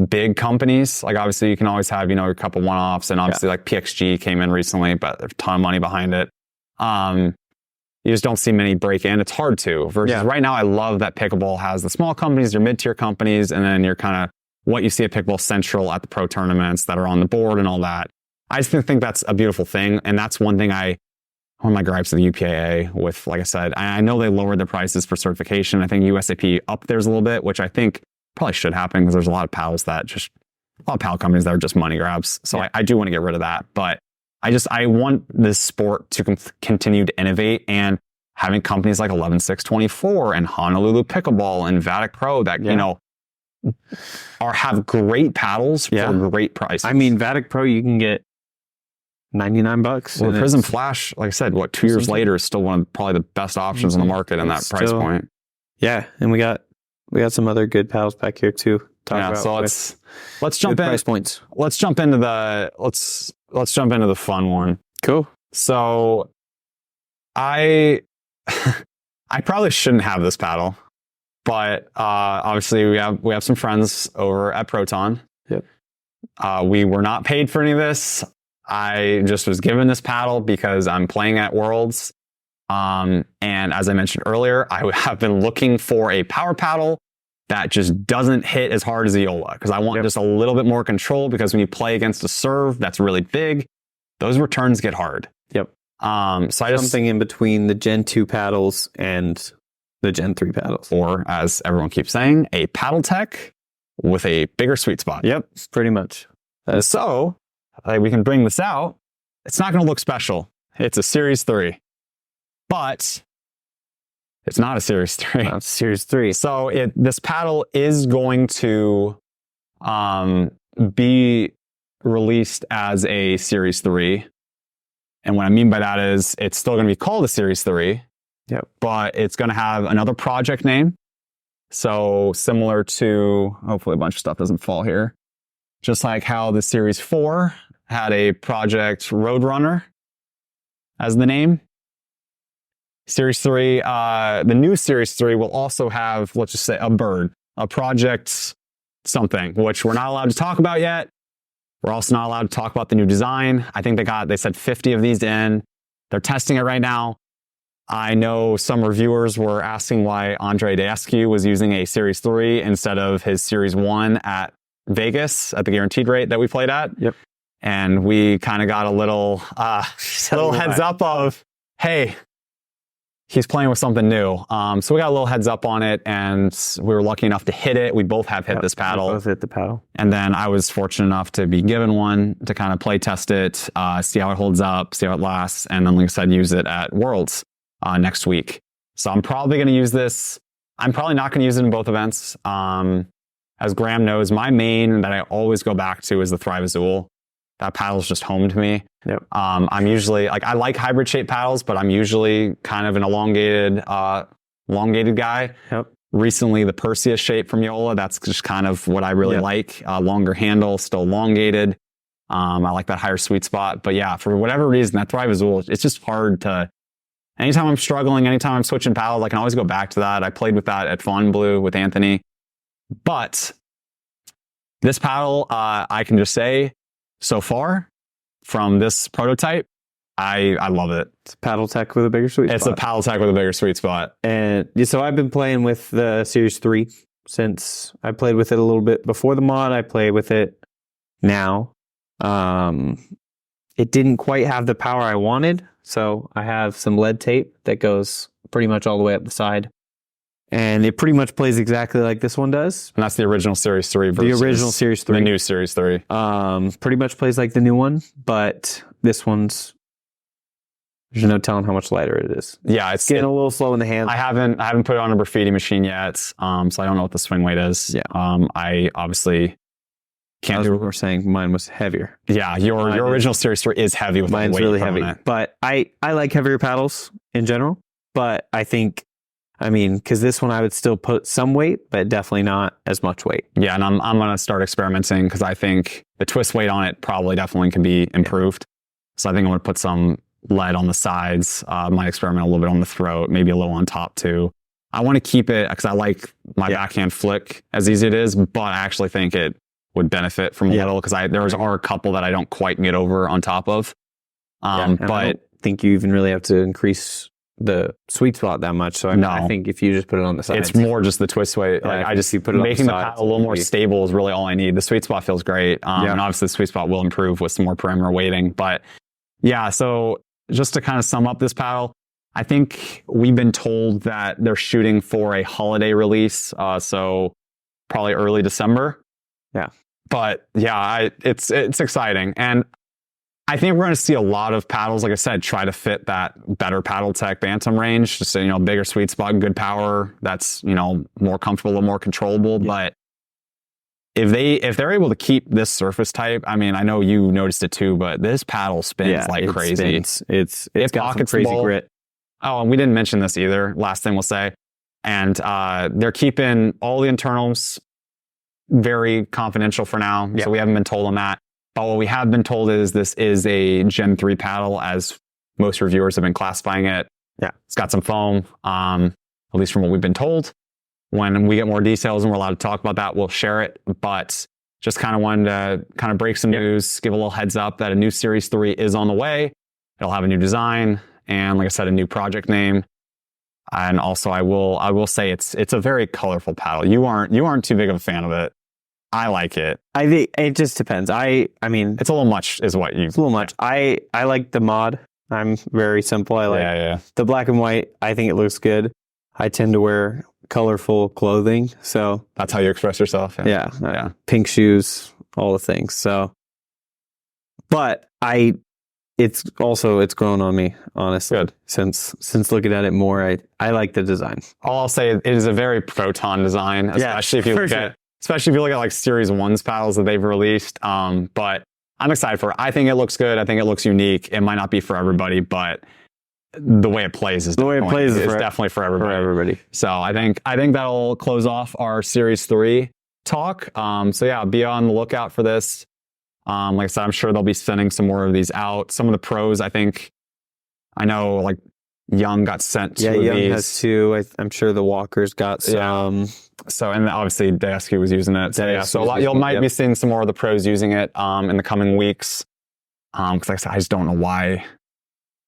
big companies. Like obviously you can always have, you know, a couple one-offs, and obviously like PXG came in recently, but there's a ton of money behind it. You just don't see many break in. It's hard to. Versus right now, I love that Pickleball has the small companies, your mid-tier companies, and then you're kind of what you see at Pickleball Central at the pro tournaments that are on the board and all that. I just think that's a beautiful thing. And that's one thing one of my gripes of the UPAA with, like I said, I know they lowered the prices for certification. I think USAP upped theirs a little bit, which I think probably should happen because there's a lot of paddle companies that are just money grabs. So I do want to get rid of that. But I want this sport to continue to innovate, and having companies like 11624 and Honolulu Pickleball and Vatic Pro that, have great paddles for great prices. I mean, Vatic Pro, you can get $99. Well, Prism Flash, like I said, 2 years later is still one of probably the best options on the market in that price point. Yeah. And we got some other good paddles back here too. So let's jump in price points. Let's jump into the fun one. Cool. So I probably shouldn't have this paddle, but obviously we have some friends over at Proton. Yep. We were not paid for any of this. I just was given this paddle because I'm playing at Worlds. And as I mentioned earlier, I have been looking for a power paddle that just doesn't hit as hard as the Yola, because I want just a little bit more control, because when you play against a serve that's really big, those returns get hard. Yep. So something in between the Gen 2 paddles and the Gen 3 paddles. Or, as everyone keeps saying, a Paddletek with a bigger sweet spot. Yep, pretty much. So we can bring this out. It's not going to look special. It's a Series 3. But it's not a Series 3. Not Series 3. So this paddle is going to be released as a Series 3. And what I mean by that is it's still going to be called a Series 3. Yep. But it's going to have another project name. So similar to, hopefully a bunch of stuff doesn't fall here. Just like how the Series 4 had a Project Roadrunner as the name. Series 3, the new Series 3 will also have, let's just say, a bird, a project something, which we're not allowed to talk about yet. We're also not allowed to talk about the new design. I think they said 50 of these in. They're testing it right now. I know some reviewers were asking why Andre ESQ was using a Series 3 instead of his Series 1 at Vegas at the guaranteed rate that we played at. Yep. And we kind of got a little heads up of, hey, he's playing with something new. So we got a little heads up on it, and we were lucky enough to hit it. We both have hit this paddle. We both hit the paddle. And then I was fortunate enough to be given one to kind of play test it, see how it holds up, see how it lasts, and then, like I said, use it at Worlds next week. So I'm probably going to use this. I'm probably not going to use it in both events. As Graham knows, my main that I always go back to is the Thrive Azul. That paddle's just home to me. Yep. I'm usually I like hybrid shaped paddles, but I'm usually kind of an elongated guy. Yep. Recently, the Perseus shape from Yola, that's just kind of what I really like. Longer handle, still elongated. I like that higher sweet spot. But yeah, for whatever reason, that Thrive Azul, it's just hard to. Anytime I'm struggling, anytime I'm switching paddles, I can always go back to that. I played with that at Fontainebleau with Anthony. But this paddle, I can just say, so far, from this prototype, I love it. It's a Paddletek with a bigger sweet spot. It's a Paddletek with a bigger sweet spot. And so I've been playing with the Series 3 since I played with it a little bit before the mod. I play with it now. It didn't quite have the power I wanted, so I have some lead tape that goes pretty much all the way up the side. And it pretty much plays exactly like this one does. And that's the original Series 3 versus the original Series 3. The new Series 3. Pretty much plays like the new one, but this one's, there's no telling how much lighter it is. Yeah, it's getting a little slow in the hands. I haven't put it on a graffiti machine yet, so I don't know what the swing weight is. Yeah. I obviously can't do. We were saying mine was heavier. Yeah, your original Series 3 is heavy with mine's weight really heavy. It. But I like heavier paddles in general, but because this one I would still put some weight, but definitely not as much weight. Yeah, and I'm going to start experimenting because I think the twist weight on it probably definitely can be improved. So I think I'm going to put some lead on the sides, might experiment a little bit on the throat, maybe a little on top too. I want to keep it because I like my backhand flick as easy as it is, but I actually think it would benefit from a little because there are a couple that I don't quite get over on top of. But I don't think you even really have to increase the sweet spot that much. So I think if you just put it on the sides, it's more just the twist weight. Yeah, I just you put it making on the paddle a little more stable is really all I need. The sweet spot feels great. And obviously the sweet spot will improve with some more perimeter weighting. But yeah, so just to kind of sum up this paddle, I think we've been told that they're shooting for a holiday release. So probably early December. Yeah. But yeah, it's exciting. And I think we're going to see a lot of paddles, like I said, try to fit that better Paddletek Bantam range, just a, bigger sweet spot, good power, that's, more comfortable and more controllable. Yeah. But if they're able to keep this surface type, I mean, I know you noticed it too, but this paddle spins like crazy. It's got some crazy grit. Oh, and we didn't mention this either. Last thing we'll say. And they're keeping all the internals very confidential for now. Yep. So we haven't been told on that. But what we have been told is this is a Gen 3 paddle, as most reviewers have been classifying it. Yeah. It's got some foam, at least from what we've been told. When we get more details and we're allowed to talk about that, we'll share it. But just kind of wanted to kind of break some news, give a little heads up that a new Series 3 is on the way. It'll have a new design and, like I said, a new project name. And also, I will say it's a very colorful paddle. You aren't too big of a fan of it. I like it. I think it just depends. I mean, it's a little much, is what you. It's a little much. I like the mod. I'm very simple. I like the black and white. I think it looks good. I tend to wear colorful clothing, so that's how you express yourself. Yeah. Pink shoes, all the things. So, but it's grown on me, honestly. Good. Since looking at it more, I like the design. I'll say it is a very Proton design, especially if you look at. Especially if you look at like Series 1's paddles that they've released. But I'm excited for it. I think it looks good. I think it looks unique. It might not be for everybody, but the way it plays is definitely for everybody. So I think that'll close off our Series 3 talk. So yeah, be on the lookout for this. Like I said, I'm sure they'll be sending some more of these out. Some of the pros, I know like Young got sent to Young these. Has two. I'm sure the Walkers got some. So, and obviously DSQ was using it. So you might be seeing some more of the pros using it in the coming weeks. Because like I said, I just don't know why.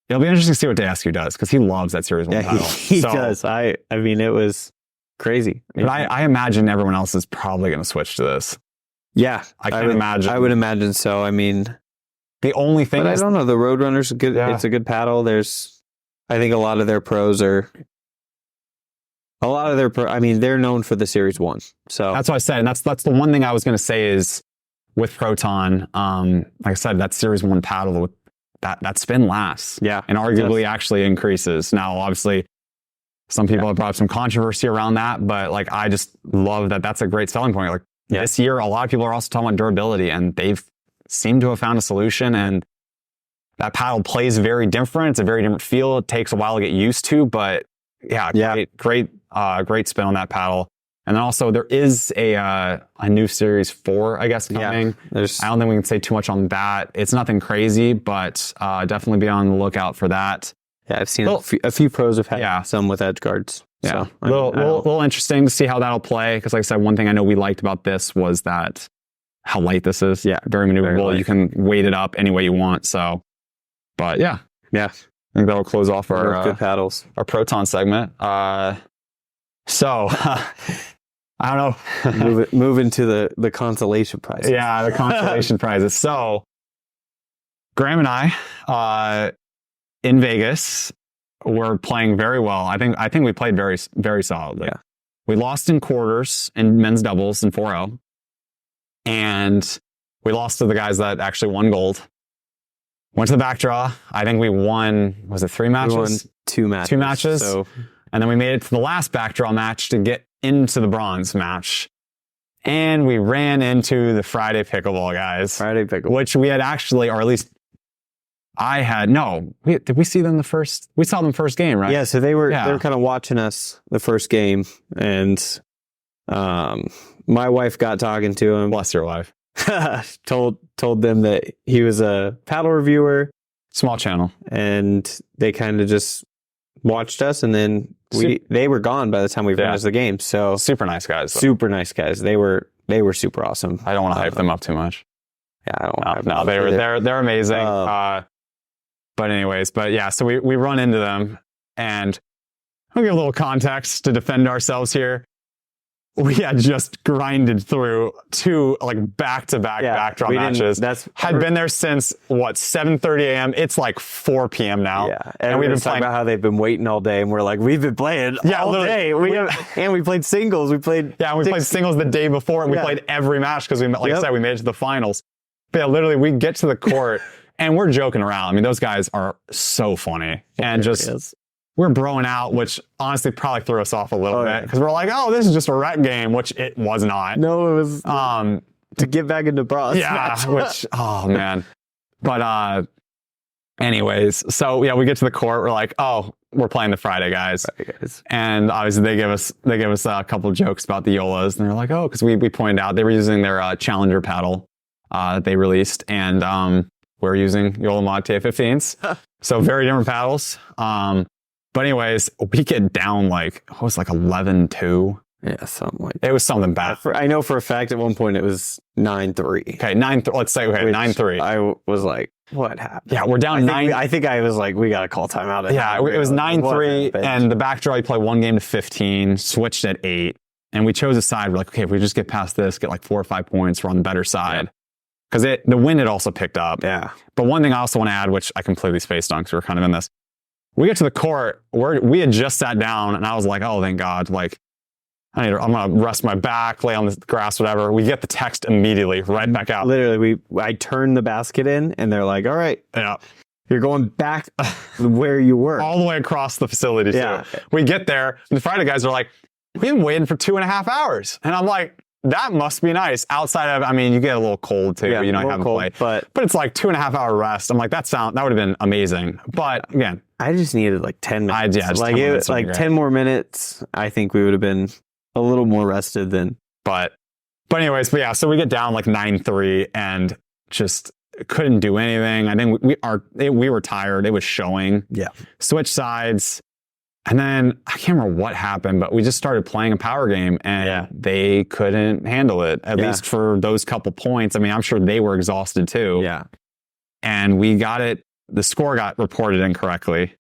It'll be interesting to see what DSQ does, because he loves that Series 1 paddle. He does. I mean, it was crazy. But I imagine everyone else is probably going to switch to this. Yeah. I would imagine. I would imagine so. I mean, the only thing I don't know. The Roadrunner's good. Yeah. It's a good paddle. I think a lot of their pros are... I mean, they're known for the Series 1. So that's what I said. And that's the one thing I was going to say is with Proton, like I said, that Series 1 paddle, with that spin lasts. Yeah. And arguably actually increases. Now, obviously, some people have brought up some controversy around that, but like, I just love that that's a great selling point. Like this year, a lot of people are also talking about durability, and they've seemed to have found a solution. And that paddle plays very different. It's a very different feel. It takes a while to get used to, but great spin on that paddle. And then also there is a new Series 4, I guess, coming. I don't think we can say too much on that. It's nothing crazy, but definitely be on the lookout for that. Yeah, I've seen a few pros have had some with edge guards. Yeah, so, a little interesting to see how that'll play. Because like I said, one thing I know we liked about this was that how light this is. Yeah, very maneuverable. Very you can weight it up any way you want. So, but yeah. I think that'll close off our good paddles, our Proton segment. So I don't know. move into the consolation prizes. Yeah, the consolation prizes. So Graham and I in Vegas were playing very well. I think we played very, very solidly. Yeah. We lost in quarters in men's doubles in 4-0. And we lost to the guys that actually won gold. Went to the back draw. I think we won, was it 3 matches? We won 2 matches. 2 matches. So. And then we made it to the last back draw match to get into the bronze match. And we ran into the Friday Pickleball guys. Friday Pickleball. Which we had actually, or at least I had, did we see them we saw them first game, right? Yeah, so they were kind of watching us the first game. And my wife got talking to him. Bless your wife. told them that he was a paddle reviewer. Small channel. And they kind of just watched us, and then they were gone by the time we finished the game. So super nice guys. Super nice guys. They were super awesome. I don't want to hype them up too much. Yeah, I don't want to hype them up. They're amazing. But anyways, so we run into them, and I'll give a little context to defend ourselves here. we had just grinded through 2 like back-to-back backdrop matches. Had been there since 7:30 a.m. It's like 4 p.m. now. Yeah, and we've been talking about how they've been waiting all day, and we're like, we've been playing all day. And we played singles. We played played singles the day before, and we played every match because we, like I said, we made it to the finals. But yeah, literally, we get to the court and we're joking around. I mean, those guys are so funny and just. We're broing out, which honestly probably threw us off a little bit because we're like, oh, this is just a rec game, which it was not. No, it was to get back into bras. Yeah, which, oh, man. But anyways, so yeah, we get to the court. We're like, oh, we're playing the Friday guys. And obviously they give us a couple of jokes about the Yolas. And they're like, oh, because we pointed out they were using their Challenger paddle that they released. And we're using Yola Mod TA15s. So very different paddles. But anyways, we get down like, what was like 11-2? Yeah, something like that. It was something bad. I know for a fact at one point it was 9-3. Okay, 9-3. Let's say 9-3. I was like, what happened? Yeah, we're down 9. I think I was like, we got to call timeout. Yeah, it was 9-3, and the back draw, you play 1 game to 15, switched at 8, and we chose a side. We're like, okay, if we just get past this, get like 4 or 5 points, we're on the better side. Because the wind had also picked up. Yeah. But one thing I also want to add, which I completely spaced on because we're kind of in this. We get to the court, we had just sat down, and I was like, oh, thank God. Like, I'm going to rest my back, lay on the grass, whatever. We get the text immediately, right back out. Literally, I turned the basket in, and they're like, all right, you're going back where you were. All the way across the facility, too. We get there, and the Friday guys are like, we've been waiting for 2.5 hours. And I'm like, that must be nice. Outside of, I mean, you get a little cold, too. You know, you haven't played. But it's like 2.5 hour rest. I'm like, that would have been amazing. But, again. I just needed like 10 minutes. Just 10 more minutes. I think we would have been a little more rested than. But anyways, so we get down like 9-3 and just couldn't do anything. I think we were tired. It was showing. Yeah. Switch sides. And then I can't remember what happened, but we just started playing a power game and they couldn't handle it, at least for those couple points. I mean, I'm sure they were exhausted too. Yeah. And we got it. The score got reported incorrectly.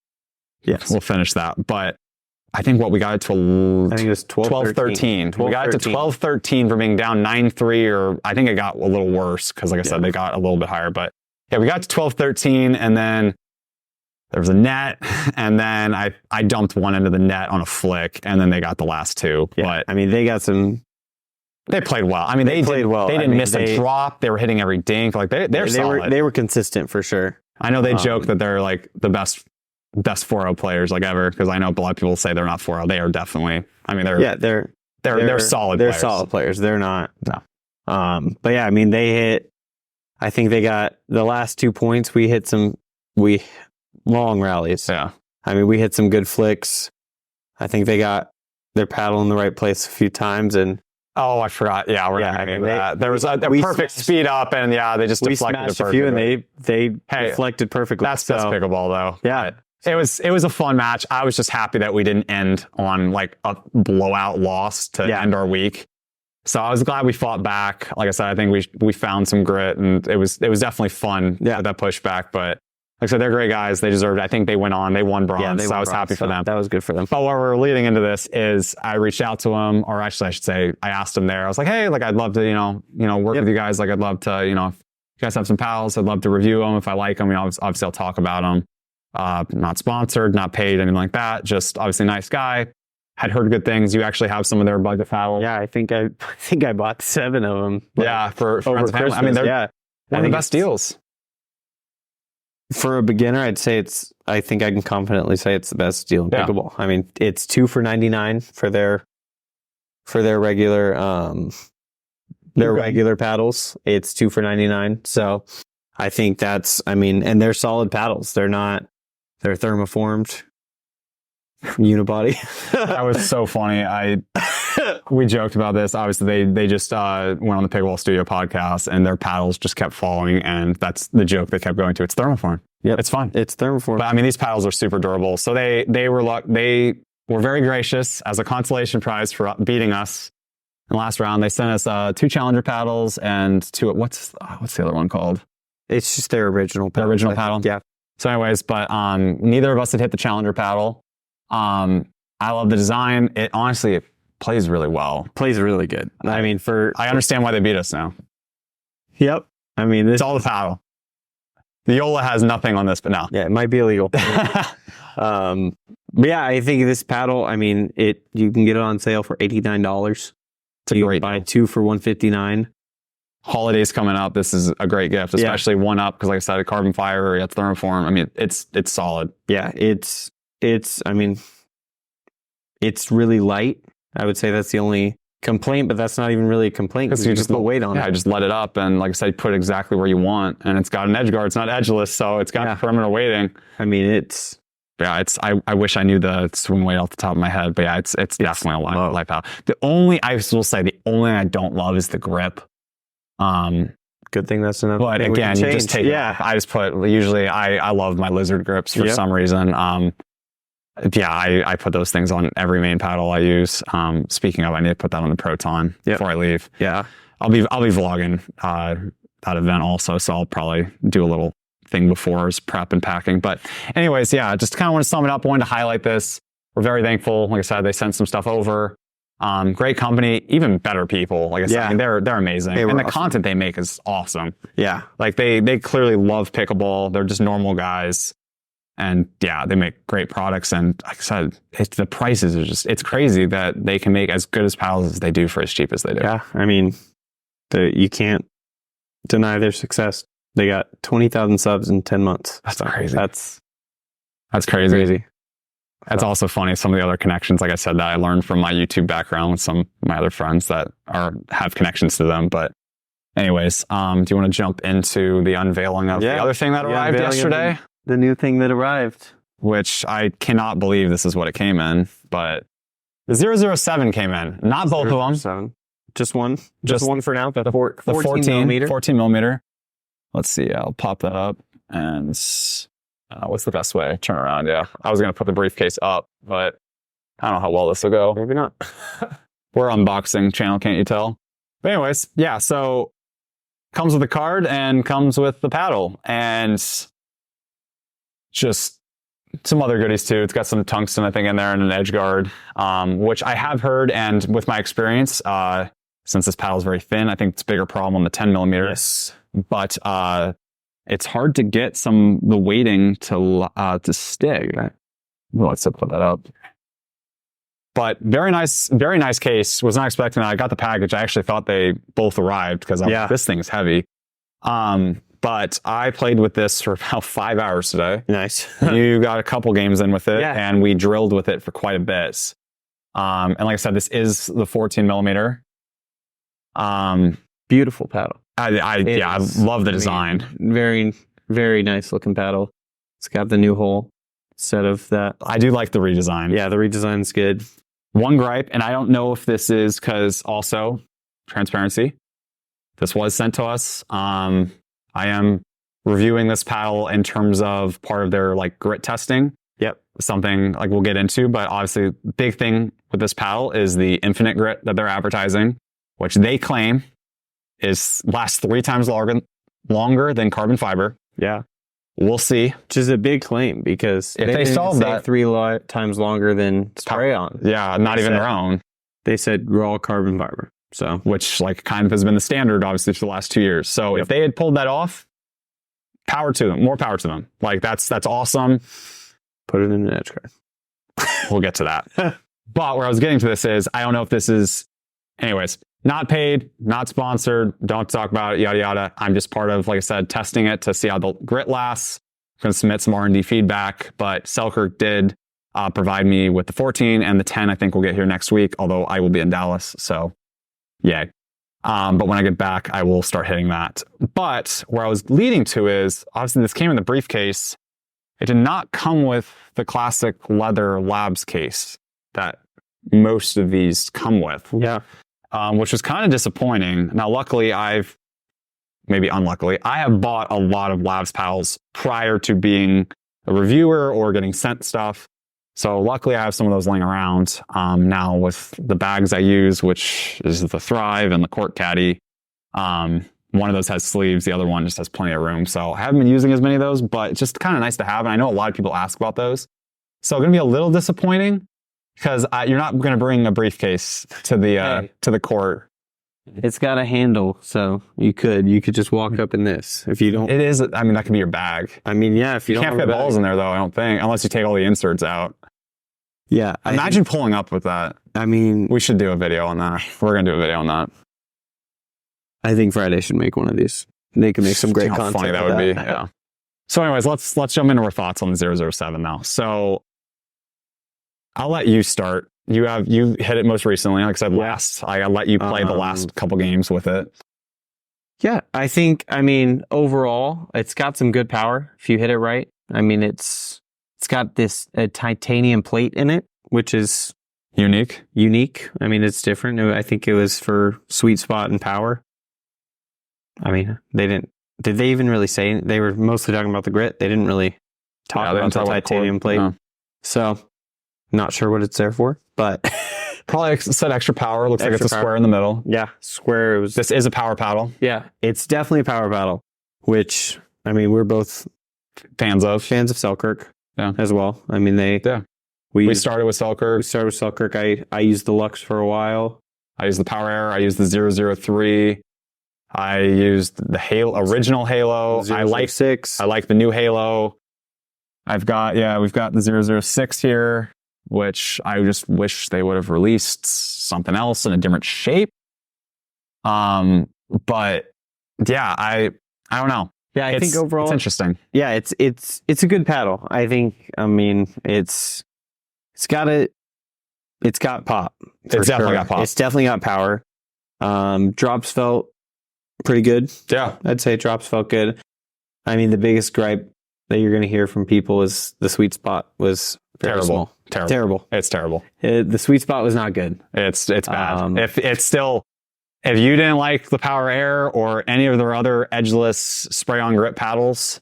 Yes. We'll finish that. But I think we got it to I think it was 12-13. We got it to 12-13 for being down 9-3, or I think it got a little worse because, like I said, they got a little bit higher. But yeah, we got to 12-13, and then there was a net, and then I dumped one into the net on a flick, and then they got the last 2. Yeah. But I mean, they played well. I mean, they played well. They didn't miss a drop. They were hitting every dink. Like they're solid. They were consistent for sure. I know they joke that they're like the best 4-0 players like ever, because I know a lot of people say they're not 4-0. They are definitely. I mean, they're solid. They're players. solid players. They're not. No. But yeah, I mean, they hit. I think they got the last 2 points. We hit long rallies. Yeah. I mean, we hit some good flicks. I think they got their paddle in the right place a few times, and. Oh, I forgot. Yeah, we're not getting that. There was a perfect speed up, and they just deflected it perfectly. A few, and they deflected perfectly. That's pickleball, though. Yeah, it was a fun match. I was just happy that we didn't end on like a blowout loss to end our week. So I was glad we fought back. Like I said, I think we found some grit, and it was definitely fun. That pushback, but. Like I said, they're great guys. They deserved it. I think they went on. They won bronze. So I was happy for them. That was good for them. But what we're leading into this is I reached out to them, or actually I should say I asked them there. I was like, hey, like I'd love to, work with you guys. Like I'd love to, if you guys have some pals, I'd love to review them. If I like them, obviously I'll talk about them. Not sponsored, not paid, anything like that. Just obviously nice guy. Had heard good things. You actually have some of their budget paddles. Yeah, I think I bought 7 of them. For friends and family. I mean, they're one of the best deals. For a beginner, I'd say I think I can confidently say it's the best deal in pickleball. I mean, it's 2 for $99 for their regular paddles. It's 2 for $99. So I think and they're solid paddles. They're thermoformed unibody. That was so funny. We joked about this. Obviously, they just went on the Pickleball Studio podcast, and their paddles just kept falling, and that's the joke they kept going to. It's thermoform. Yep. It's fun. It's thermoform. But I mean, these paddles are super durable. So they were very gracious as a consolation prize for beating us in the last round. They sent us 2 Challenger paddles and 2. What's the other one called? It's just their original paddle. Their original paddle. Yeah. So anyways, but neither of us had hit the Challenger paddle. I love the design. It honestly, plays really well. Plays really good. I mean, I understand why they beat us now. Yep. I mean, It's all the paddle. The Yola has nothing on this, but no. Yeah, it might be illegal. But yeah, I think this paddle, I mean, you can get it on sale for $89. It's a You great buy deal. 2 for $159. Holidays coming up. This is a great gift, especially one up because, like I said, a carbon fiber, you got thermoform. I mean, it's solid. Yeah, I mean, it's really light. I would say that's the only complaint, but that's not even really a complaint because you just put weight on it. I just let it up and, like I said, put it exactly where you want, and it's got an edge guard. It's not edgeless, so it's got perimeter weighting. I mean, I wish I knew the swing weight off the top of my head, but yeah, it's definitely a light paddle. The only thing I don't love is the grip. Good thing that's enough. But again, you just take. Yeah, I just put. Usually, I love my lizard grips for some reason. I put those things on every main paddle I use. Speaking of, I need to put that on the Proton before I leave. Yeah, I'll be vlogging that event also, so I'll probably do a little thing before as prep and packing. But anyways, yeah, just kind of want to sum it up. I wanted to highlight this. We're very thankful. Like I said, they sent some stuff over. Great company, even better people. Like I said, I mean, they're amazing, and the content they make is awesome. Yeah, like they clearly love pickleball. They're just normal guys, and yeah, they make great products. And like I said, the prices are it's crazy that they can make as good as paddles as they do for as cheap as they do. Yeah, I mean, you can't deny their success. They got 20,000 subs in 10 months. That's crazy. That's crazy. That's also funny. Some of the other connections, like I said, that I learned from my YouTube background with some of my other friends that have connections to them. But anyways, do you want to jump into the unveiling of the other thing that arrived yesterday? The new thing that arrived. Which I cannot believe this is what it came in. But the 007 came in. Not both of them. Just one. Just one for now. The 14 millimeter. 14 millimeter. Let's see. I'll pop that up and... what's the best way? Turn around, yeah. I was going to put the briefcase up, but I don't know how well this will go. Maybe not. We're unboxing channel, can't you tell? But anyways, yeah, so comes with a card and comes with the paddle and just some other goodies too. It's got some tungsten, I think, in there and an edge guard, which I have heard, and with my experience, since this paddle is very thin, I think it's a bigger problem on the 10 millimeter. Yes. But it's hard to get the weighting to stick. Well, let's put that up. But very nice case. Was not expecting that. I got the package. I actually thought they both arrived because this thing is heavy. But I played with this for about 5 hours today. Nice. You got a couple games in with it, and we drilled with it for quite a bit. And like I said, this is the 14 millimeter. Beautiful paddle. I love the design. Very, very nice looking paddle. It's got the new hole instead of that. I do like the redesign. Yeah, the redesign's good. One gripe, and I don't know if this is because also transparency. This was sent to us. I am reviewing this paddle in terms of part of their grit testing. Yep. Something we'll get into, but obviously big thing with this paddle is the infinite grit that they're advertising, which they claim lasts 3 times longer than carbon fiber. Yeah. We'll see. Which is a big claim because if they solve that 3 times longer than spray on. Yeah, not even their own. They said raw carbon fiber. So, which kind of has been the standard obviously for the last 2 years. So if they had pulled that off, power to them, more power to them. That's awesome. Put it in an edge guard. We'll get to that. But where I was getting to this is, I don't know if this is, anyways, not paid, not sponsored, don't talk about it, yada, yada. I'm just part of, like I said, testing it to see how the grit lasts. I'm going to submit some R&D feedback, but Selkirk did provide me with the 14 and the 10 I think we'll get here next week, although I will be in Dallas, so yay. But when I get back, I will start hitting that. But where I was leading to is, obviously this came in the briefcase. It did not come with the classic leather Labs case that most of these come with. Yeah. Which was kind of disappointing. Now, luckily, maybe unluckily, I have bought a lot of Labs paddles prior to being a reviewer or getting sent stuff. So luckily, I have some of those laying around now with the bags I use, which is the Thrive and the Court Caddy. One of those has sleeves. The other one just has plenty of room. So I haven't been using as many of those, but it's just kind of nice to have. And I know a lot of people ask about those. So going to be a little disappointing because you're not going to bring a briefcase to the court. It's got a handle, so you could just walk up in this if you don't. It is. I mean, that could be your bag. I mean, yeah. If you don't can't fit balls in there, though, I don't think, unless you take all the inserts out. Yeah. Imagine pulling up with that. I mean, we should do a video on that. We're gonna do a video on that. I think Friday should make one of these. They can make some great content. How funny that would be. Yeah. So, anyways, let's jump into our thoughts on the 007 now. So, I'll let you start. You hit it most recently. Like I said, last I let you play the last couple games with it. Yeah, I think. I mean, overall, it's got some good power if you hit it right. I mean, it's got a titanium plate in it, which is unique. I mean, it's different. I think it was for sweet spot and power. I mean, they didn't. Did they even really say? They were mostly talking about the grit. They didn't really talk about the titanium plate. No. So, not sure what it's there for, but probably said extra power. Looks like it's a square in the middle. Yeah, square. This is a power paddle. Yeah, it's definitely a power paddle. Which, I mean, we're both fans of Selkirk. Yeah, as well. I mean, we started with Selkirk. I used the Lux for a while. I used the Power Air. I used the 003. I used the original Halo. I like the new Halo. we've got the 006 here, which I just wish they would have released something else in a different shape. But yeah, I don't know. Yeah, I think overall it's interesting. Yeah, it's a good paddle. I think. I mean, it's got pop. It's definitely got pop. It's definitely got power. Drops felt pretty good. Yeah, I'd say drops felt good. I mean, the biggest gripe that you're going to hear from people is the sweet spot was terrible. Terrible. It's terrible. The sweet spot was not good. It's bad. If you didn't like the Power Air or any of their other edgeless spray-on grip paddles,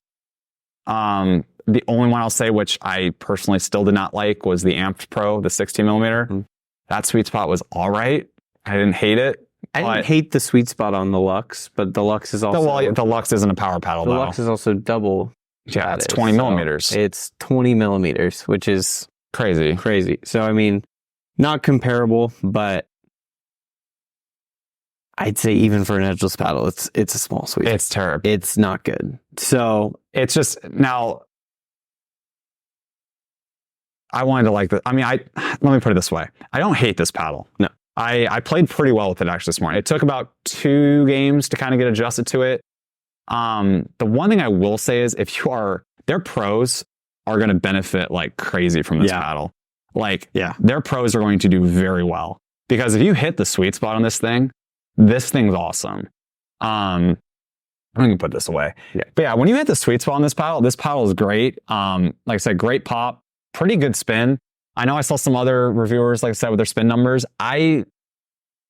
the only one I'll say, which I personally still did not like, was the Amped Pro, the 16 millimeter. Mm-hmm. That sweet spot was all right. I didn't hate it. I didn't hate the sweet spot on the Lux, but the Lux is also... The Lux isn't a power paddle, though. The Lux is also double. Yeah, it's 20 millimeters. It's 20 millimeters, which is... Crazy. So, I mean, not comparable, but I'd say even for an edgeless paddle, it's a small sweet. It's terrible. It's not good. So it's just now. I wanted to like the. I mean, let me put it this way. I don't hate this paddle. No, I played pretty well with it actually this morning. It took about 2 games to kind of get adjusted to it. The one thing I will say is their pros are going to benefit like crazy from this paddle. Like, their pros are going to do very well because if you hit the sweet spot on this thing's awesome. I'm going to put this away. Yeah. But yeah, when you hit the sweet spot on this paddle is great. Like I said, great pop, pretty good spin. I know I saw some other reviewers, like I said, with their spin numbers. I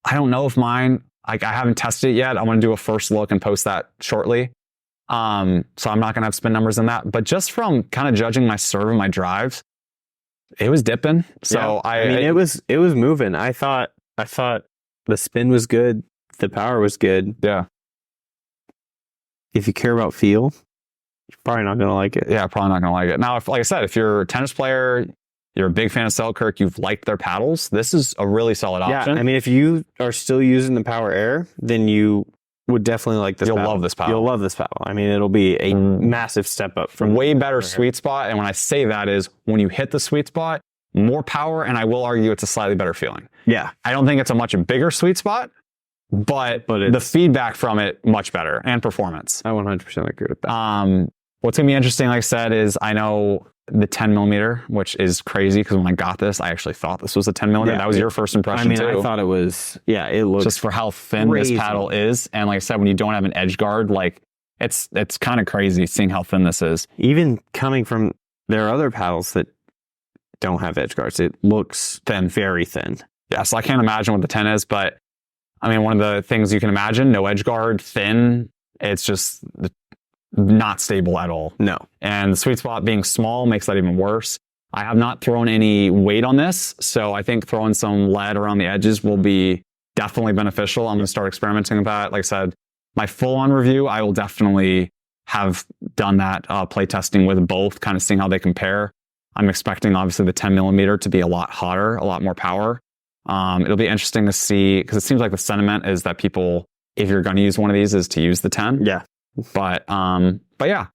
don't know if mine, I haven't tested it yet. I want to do a first look and post that shortly. So I'm not going to have spin numbers in that, but just from kind of judging my serve and my drives, it was dipping. So I mean, it was moving. I thought the spin was good. The power was good. Yeah. If you care about feel, you're probably not going to like it. Yeah, probably not going to like it. Now, like I said, if you're a tennis player, you're a big fan of Selkirk, you've liked their paddles, this is a really solid option. Yeah, I mean, if you are still using the Power Air, then you would definitely like this paddle. You'll love this paddle. You'll love this paddle. I mean, it'll be a massive step up from way better sweet spot. And when I say that is when you hit the sweet spot, more power, and I will argue it's a slightly better feeling. Yeah. I don't think it's a much bigger sweet spot, but the feedback from it, much better, and performance. I 100% agree with that. What's going to be interesting, like I said, is I know the 10 millimeter, which is crazy because when I got this, I actually thought this was a 10 millimeter. That was your first impression, too. I thought it was, it looks just for how thin this paddle is. And like I said, when you don't have an edge guard, like it's kind of crazy seeing how thin this is. Even coming from their other paddles that don't have edge guards, it looks thin, very thin. Yeah, so I can't imagine what the 10 is, but I mean, one of the things you can imagine, no edge guard, thin, it's just not stable at all. No. And the sweet spot being small makes that even worse. I have not thrown any weight on this, so I think throwing some lead around the edges will be definitely beneficial. I'm going to start experimenting with that. Like I said, my full-on review, I will definitely have done that play testing with both, kind of seeing how they compare. I'm expecting obviously the 10 millimeter to be a lot hotter, a lot more power. It'll be interesting to see, because it seems like the sentiment is that people, if you're going to use one of these, is to use the 10. Yeah. But yeah,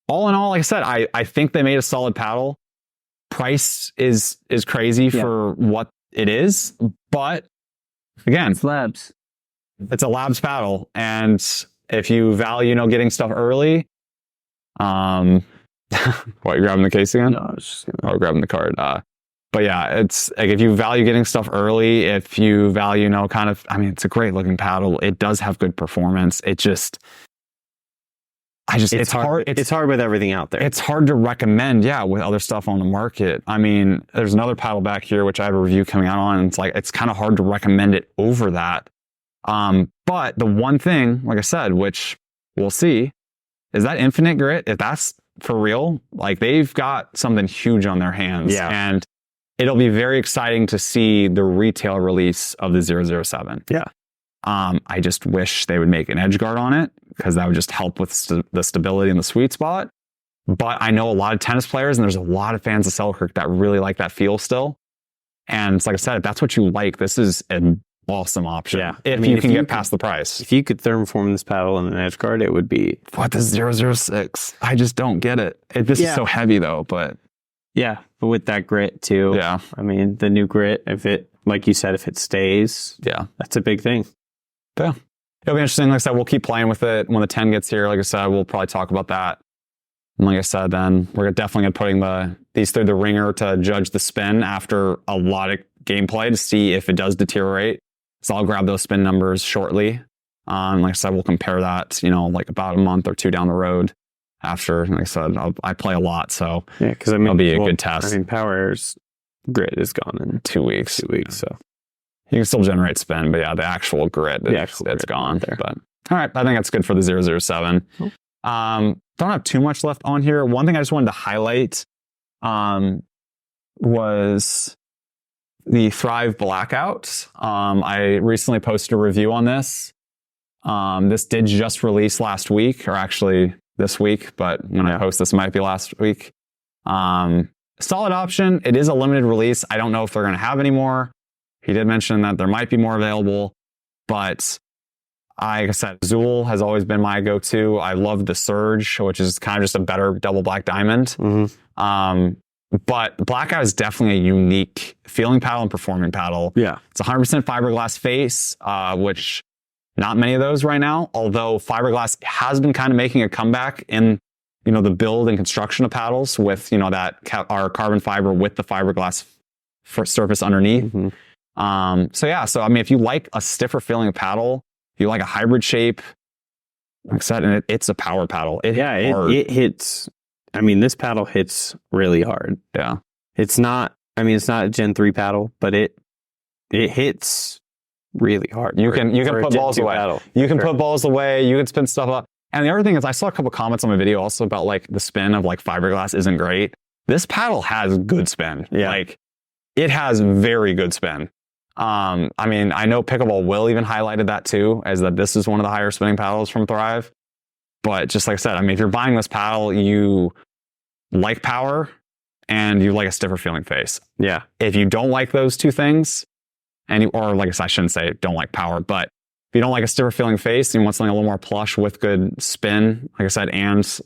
all in all, like I said, I think they made a solid paddle. Price is crazy for what it is, but again, It's Labs. it's a Labs paddle, and if you value, getting stuff early, what, you're grabbing the case again? No, I was just gonna... Or grabbing the card. But yeah, it's like if you value getting stuff early, if you value, it's a great looking paddle. It does have good performance. It's hard. It's hard with everything out there. It's hard to recommend, with other stuff on the market. I mean, there's another paddle back here, which I have a review coming out on. And it's kind of hard to recommend it over that. But the one thing, like I said, which we'll see, is that Infinite Grit. If that's for real, they've got something huge on their hands. Yeah. And it'll be very exciting to see the retail release of the 007. Yeah. I just wish they would make an edge guard on it, because that would just help with the stability and the sweet spot. But I know a lot of tennis players, and there's a lot of fans of Selkirk that really like that feel still. And like I said, if that's what you like, this is an awesome option. Yeah. If you can get past the price. If you could thermoform this paddle in an edge guard, it would be... What, the 006? I just don't get it. This is so heavy though, but... Yeah, but with that grit too. Yeah. I mean, the new grit, if it, like you said, if it stays, that's a big thing. Yeah. It'll be interesting. Like I said, we'll keep playing with it. When the 10 gets here, like I said, we'll probably talk about that. And like I said, then we're definitely going to putting these through the ringer to judge the spin after a lot of gameplay to see if it does deteriorate. So I'll grab those spin numbers shortly. Like I said, we'll compare that, about a month or two down the road after. Like I said, I play a lot, so because it'll be a good test. I mean, Power Air's grit is gone in 2 weeks. 2 weeks, so you can still generate spin, but the actual grit, it's gone. But all right, I think that's good for the 007. Cool. Don't have too much left on here. One thing I just wanted to highlight was the Thrive Blackout. I recently posted a review on this. This did just release last week, or actually this week, but when I post this, it might be last week. Solid option. It is a limited release. I don't know if they're going to have any more. He did mention that there might be more available, but like I said, Zool has always been my go-to. I love the Surge, which is kind of just a better double black diamond. Mm-hmm. But Blackout is definitely a unique feeling paddle and performing paddle. Yeah. It's 100% fiberglass face, which not many of those right now, although fiberglass has been kind of making a comeback in, the build and construction of paddles with, our carbon fiber with the fiberglass surface underneath. Mm-hmm. So I mean, if you like a stiffer feeling of paddle, if you like a hybrid shape, like I said, and it's a power paddle. It hits. I mean, this paddle hits really hard. Yeah. It's not a Gen 3 paddle, but it hits really hard. You can put balls away. Paddle. You can put balls away. You can spin stuff up. And the other thing is, I saw a couple comments on my video also about the spin of fiberglass isn't great. This paddle has good spin. Yeah. It has very good spin. I mean, I know Pickleball Will even highlighted that too, as that this is one of the higher spinning paddles from Thrive. But just like I said, I mean, if you're buying this paddle, you like power and you like a stiffer feeling face. Yeah. If you don't like those two things, or like I said, I shouldn't say don't like power, but if you don't like a stiffer feeling face and you want something a little more plush with good spin, like I said, and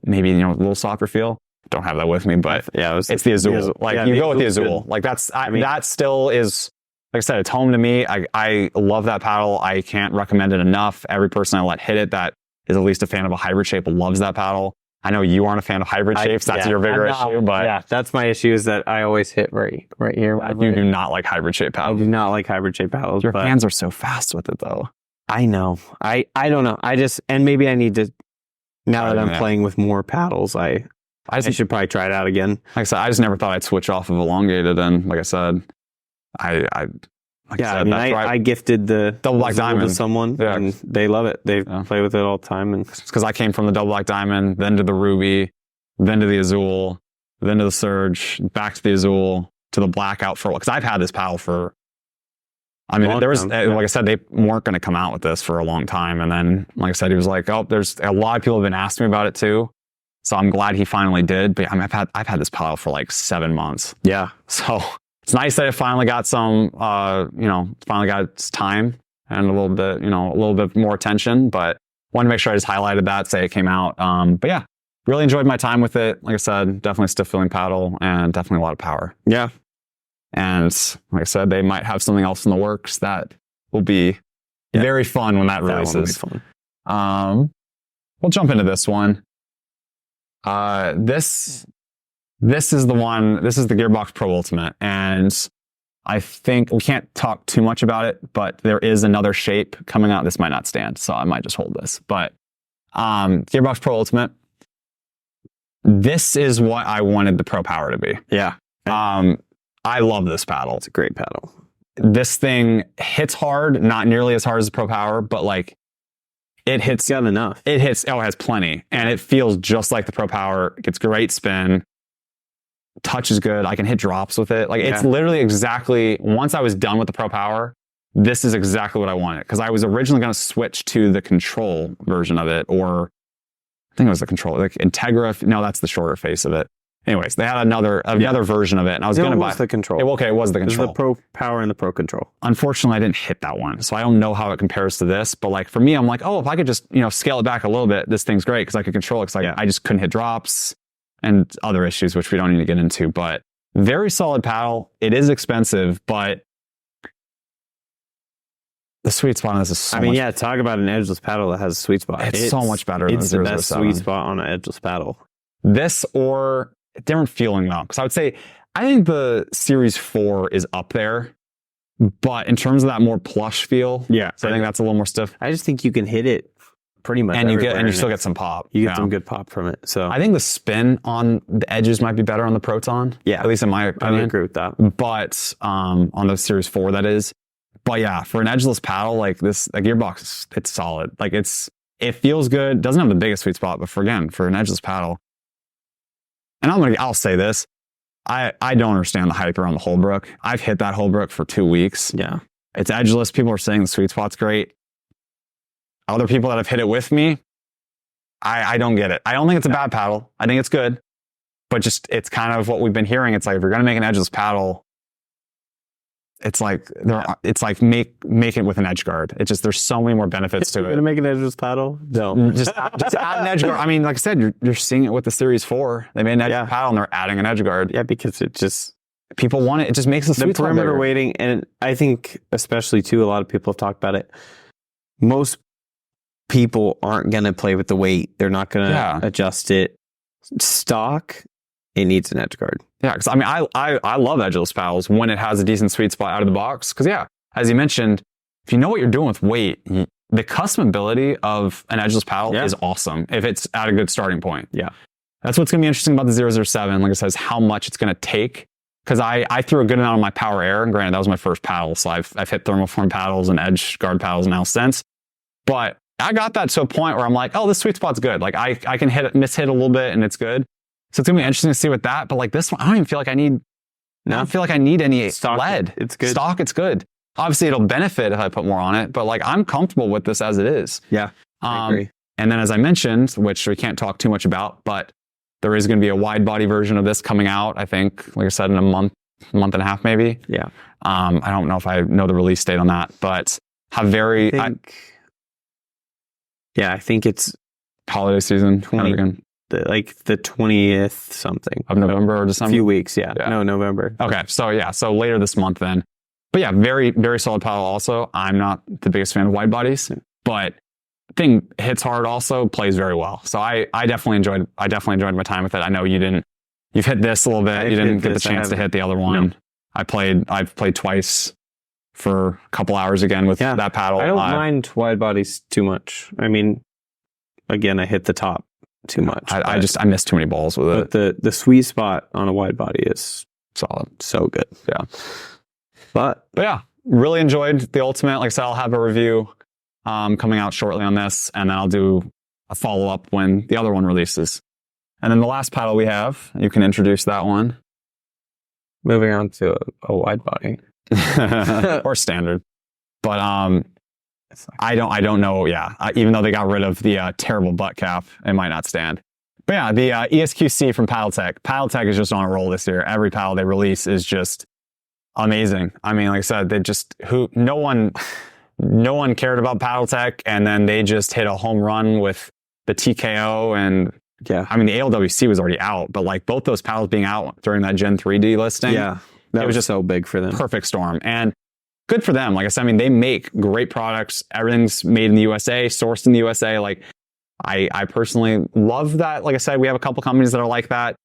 maybe a little softer feel. Don't have that with me, but it's the Azul. You go with the Azul. That still is. Like I said, it's home to me. I love that paddle. I can't recommend it enough. Every person I let hit it that is at least a fan of a hybrid shape loves that paddle. I know you aren't a fan of hybrid shapes. That's your bigger issue. But that's my issue is that I always hit right here. You do not like hybrid shape paddles. I do not like hybrid shape paddles. Your hands are so fast with it, though. I know. I don't know. And maybe I need to, now that I'm playing with more paddles, I should probably try it out again. Like I said, I just never thought I'd switch off of elongated. And like I said, I gifted the double black diamond to someone, and they love it. They play with it all the time, and it's because I came from the double black diamond, then to the ruby, then to the Azul, then to the Surge, back to the Azul, to the Blackout because I've had this paddle for. I mean, there was like I said, they weren't going to come out with this for a long time, and then like I said, he was like, "Oh, there's a lot of people have been asking me about it too." So I'm glad he finally did. But I mean, I've had this paddle for like 7 months. Yeah. So it's nice that it finally got some, finally got its time and a little bit more attention. But wanted to make sure I just highlighted that, say it came out. But yeah, really enjoyed my time with it. Like I said, definitely stiff feeling paddle and definitely a lot of power. Yeah. And like I said, they might have something else in the works that will be very fun when that releases. That will be fun. We'll jump into this one. This is the one. This is the Gearbox Pro Ultimate, and I think we can't talk too much about it. But there is another shape coming out. This might not stand, so I might just hold this. But Gearbox Pro Ultimate. This is what I wanted the Pro Power to be. Yeah. I love this paddle. It's a great paddle. This thing hits hard, not nearly as hard as the Pro Power, but like it hits. It's got enough. It hits. Oh, it has plenty, and it feels just like the Pro Power. It gets great spin. Touch is good. I can hit drops with it. Like it's literally exactly. Once I was done with the Pro Power, this is exactly what I wanted, because I was originally going to switch to the Control version of it, or I think it was the Control, like Integra. No, that's the shorter face of it. Anyways, they had another version of it, and I was going to buy the Control. It was the Control. It was the Pro Power and the Pro Control. Unfortunately, I didn't hit that one, so I don't know how it compares to this. But like for me, I'm like, oh, if I could just scale it back a little bit, this thing's great because I could control it. Because I just couldn't hit drops and other issues, which we don't need to get into. But very solid paddle. It is expensive, but the sweet spot on this is so much. Talk about an edgeless paddle that has a sweet spot. It's so much better than the 007. best sweet spot on an edgeless paddle. This or different feeling though, because I would say I think the Series 4 is up there, but in terms of that more plush feel, so I think that's a little more stiff. I just think you can hit it pretty much, and you still get some pop. You get some good pop from it. So I think the spin on the edges might be better on the Proton. Yeah, at least in my opinion. I would agree with that. But on the Series 4, that is. But yeah, for an edgeless paddle like this, a Gearbox, it's solid. Like it feels good. Doesn't have the biggest sweet spot, but for an edgeless paddle. And I'll say this. I don't understand the hype around the Holbrook. I've hit that Holbrook for 2 weeks. Yeah. It's edgeless. People are saying the sweet spot's great. Other people that have hit it with me, I don't get it. I don't think it's a bad paddle. I think it's good. But just, it's kind of what we've been hearing. It's like, if you're going to make an edgeless paddle, it's like make it with an edge guard. It's just, there's so many more benefits to it. You're going to make an edgeless paddle? No. just add an edge guard. I mean, like I said, you're seeing it with the Series 4. They made an edge paddle and they're adding an edge guard. Yeah, because it just... People want it. It just makes the sweet spot perimeter bigger. weighting, and I think especially too, a lot of people have talked about it. Most people aren't going to play with the weight. They're not going to adjust it. Stock, it needs an edge guard. Yeah, because I mean, I love edgeless paddles when it has a decent sweet spot out of the box. Because as you mentioned, if you know what you're doing with weight, the customability of an edgeless paddle is awesome if it's at a good starting point. Yeah, that's what's going to be interesting about the 007. Like I said, is how much it's going to take. Because I threw a good amount of my Power Air, and granted, that was my first paddle, so I've hit thermoform paddles and edge guard paddles now since. But I got that to a point where I'm like, oh, this sweet spot's good. Like I can mishit a little bit, and it's good. So it's gonna be interesting to see with that. But like this one, I don't even feel like I need. I don't feel like I need any stock, lead. It's good. Stock, it's good. Obviously, it'll benefit if I put more on it. But like I'm comfortable with this as it is. Yeah, I agree. And then as I mentioned, which we can't talk too much about, but there is going to be a wide body version of this coming out. I think, like I said, in a month and a half maybe. Yeah. I don't know if I know the release date on that, but I think it's holiday season. The 20th something of November or December. A few weeks, no, November. Okay, so later this month then. But yeah, very very solid paddle. Also, I'm not the biggest fan of wide bodies, but thing hits hard. Also plays very well. So I definitely enjoyed my time with it. I know you didn't. You've hit this a little bit. You didn't get the chance to hit the other one. No. I've played twice for a couple hours again with that paddle. I don't mind wide bodies too much. I mean, again, I hit the top too much. I missed too many balls with it. But the sweet spot on a wide body is solid. So good. Yeah. But yeah, really enjoyed the Ultimate. Like I said, I'll have a review coming out shortly on this, and then I'll do a follow-up when the other one releases. And then the last paddle we have, you can introduce that one. Moving on to a wide body. Or standard. But I don't know. Yeah. Even though they got rid of the terrible butt cap, it might not stand. But yeah, the ESQ-C from Paddletek. Paddletek is just on a roll this year. Every paddle they release is just amazing. I mean, like I said, no one cared about Paddletek, and then they just hit a home run with the TKO. And yeah, I mean, the ALWC was already out, but like both those paddles being out during that Gen 3D listing, yeah, that was just so big for them. Perfect storm. And good for them. Like I said, I mean, they make great products. Everything's made in the USA, sourced in the USA. Like I personally love that. Like I said, we have a couple companies that are like that.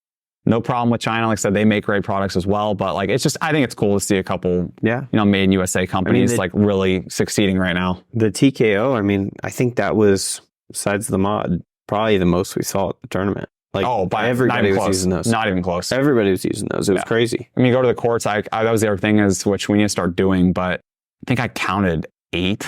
No problem with China. Like I said, they make great products as well. But like, it's just, I think it's cool to see a couple, made in USA companies like really succeeding right now. The TKO, I mean, I think that was, besides the mod, probably the most we saw at the tournament. Like, everybody was using those. Not even close. Everybody was using those. It was crazy. I mean, you go to the courts, that was the other thing which we need to start doing, but I think I counted 8.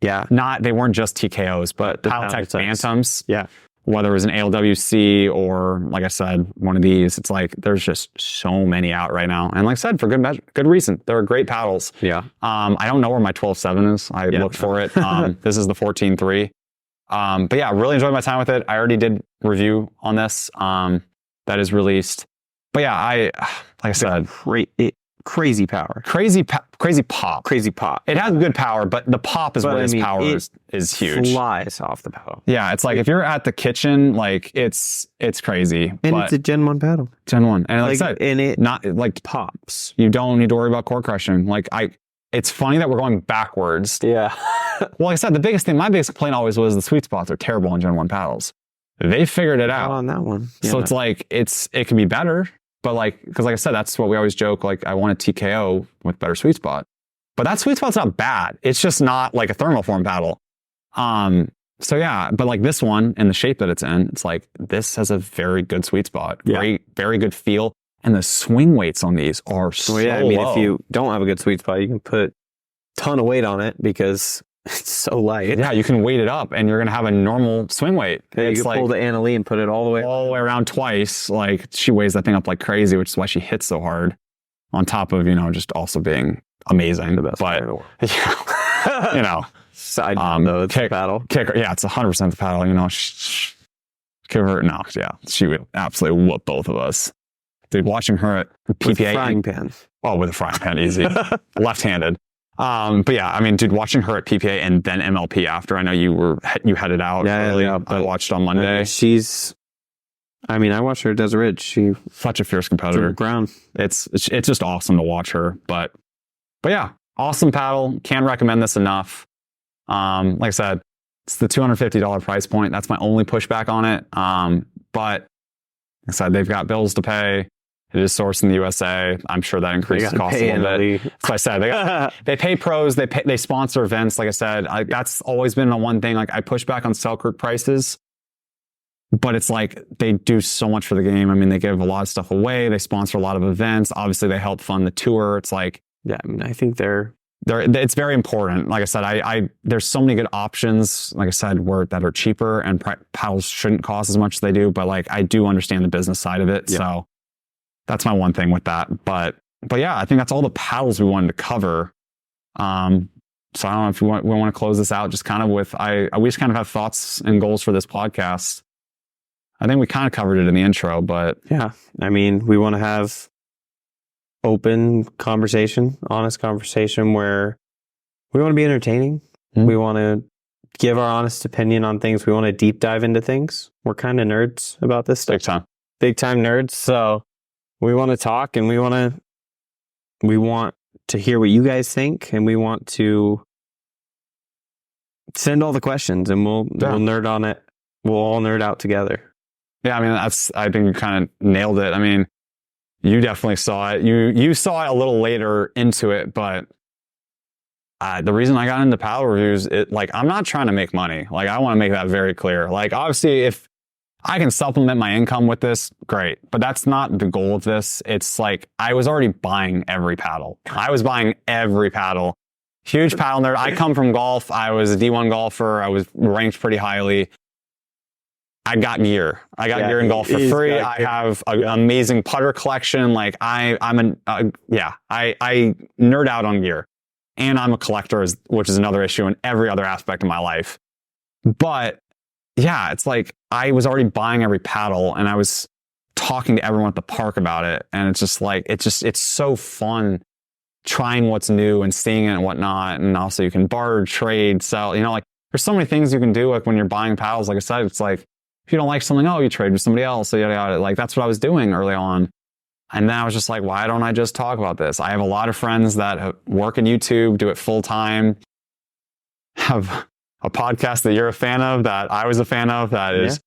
Yeah. They weren't just TKOs, but the Paddletek Phantoms. Yeah. Whether it was an ALWC or, like I said, one of these, it's like there's just so many out right now. And like I said, for good reason. They're great paddles. Yeah. I don't know where my 12.7 is. I looked for it. This is the 14.3. But yeah, really enjoyed my time with it. I already did review on this that is released. But yeah, like I said, crazy power. Crazy pop. Crazy pop. It has good power, but the pop is where its power is huge. Flies off the paddle. Yeah, it's like if you're at the kitchen, like it's crazy. And it's a Gen 1 paddle. Gen 1. And like I said, and it not like pops. You don't need to worry about core crushing. Like it's funny that we're going backwards. Yeah. Well, like I said, my biggest complaint always was the sweet spots are terrible on Gen 1 paddles. They figured it out on that one. Yeah. So it's like it can be better. But like, because like I said, that's what we always joke. Like, I want a TKO with better sweet spot, but that sweet spot's not bad. It's just not like a thermoform paddle. So yeah, but like this one and the shape that it's in, it's like this has a very good sweet spot. Yeah. Great, very good feel, and the swing weights on these are so low. I mean, if you don't have a good sweet spot, you can put a ton of weight on it because it's so light. Yeah, you can weight it up, and you're gonna have a normal swing weight. Yeah, you can pull the Anna Lee and put it all the way around twice. Like she weighs that thing up like crazy, which is why she hits so hard. On top of just also being amazing, the best player in the world. Yeah, side though, it's the paddle kicker. Yeah, it's 100% the paddle. She would absolutely whoop both of us. Dude, watching her at PPA with a frying pan. Oh, with a frying pan, easy, left-handed. But yeah, I mean, dude, watching her at PPA and then MLP after, I know you headed out early. Yeah, I watched on Monday. I watched her at Desert Ridge. She's such a fierce competitor. Ground. It's just awesome to watch her. But yeah, awesome paddle. Can't recommend this enough. Like I said, it's the $250 price point. That's my only pushback on it. But like I said, they've got bills to pay. It is sourced in the USA. I'm sure that increases costs a little bit. That's what I said. They pay pros. They sponsor events. Like I said, that's always been the one thing. Like I push back on Selkirk prices, but it's like they do so much for the game. I mean, they give a lot of stuff away. They sponsor a lot of events. Obviously, they help fund the tour. It's like, yeah, I mean, I think it's very important. Like I said, there's so many good options. Like I said, that are cheaper, and paddles shouldn't cost as much as they do. But like, I do understand the business side of it. Yeah. So that's my one thing with that. But yeah, I think that's all the paddles we wanted to cover. So I don't know if we want to close this out just kind of with, we just kind of have thoughts and goals for this podcast. I think we kind of covered it in the intro, but yeah, I mean, we want to have open conversation, honest conversation where we want to be entertaining. Mm-hmm. We want to give our honest opinion on things. We want to deep dive into things. We're kind of nerds about this stuff. Big time nerds. So we want to talk, and we want to hear what you guys think, and we want to send all the questions, and we'll nerd on it. We'll all nerd out together. Yeah, I mean, I think you kind of nailed it. I mean, you definitely saw it. You saw it a little later into it, but the reason I got into paddle reviews, I'm not trying to make money. Like, I want to make that very clear. Like, obviously, if I can supplement my income with this, great. But that's not the goal of this. It's like, I was already buying every paddle. Huge paddle nerd. I come from golf. I was a D1 golfer. I was ranked pretty highly. I got gear. Gear in golf for free. I have an amazing putter collection. Like I nerd out on gear, and I'm a collector, which is another issue in every other aspect of my life. But yeah, it's like I was already buying every paddle and I was talking to everyone at the park about it. And it's just like, it's so fun trying what's new and seeing it and whatnot. And also you can barter, trade, sell, like there's so many things you can do. Like when you're buying paddles, like I said, it's like, if you don't like something, you trade with somebody else. So yada, yada. Like that's what I was doing early on. And then I was just like, why don't I just talk about this? I have a lot of friends that work in YouTube, do it full time, have a podcast that you're a fan of, that I was a fan of, that is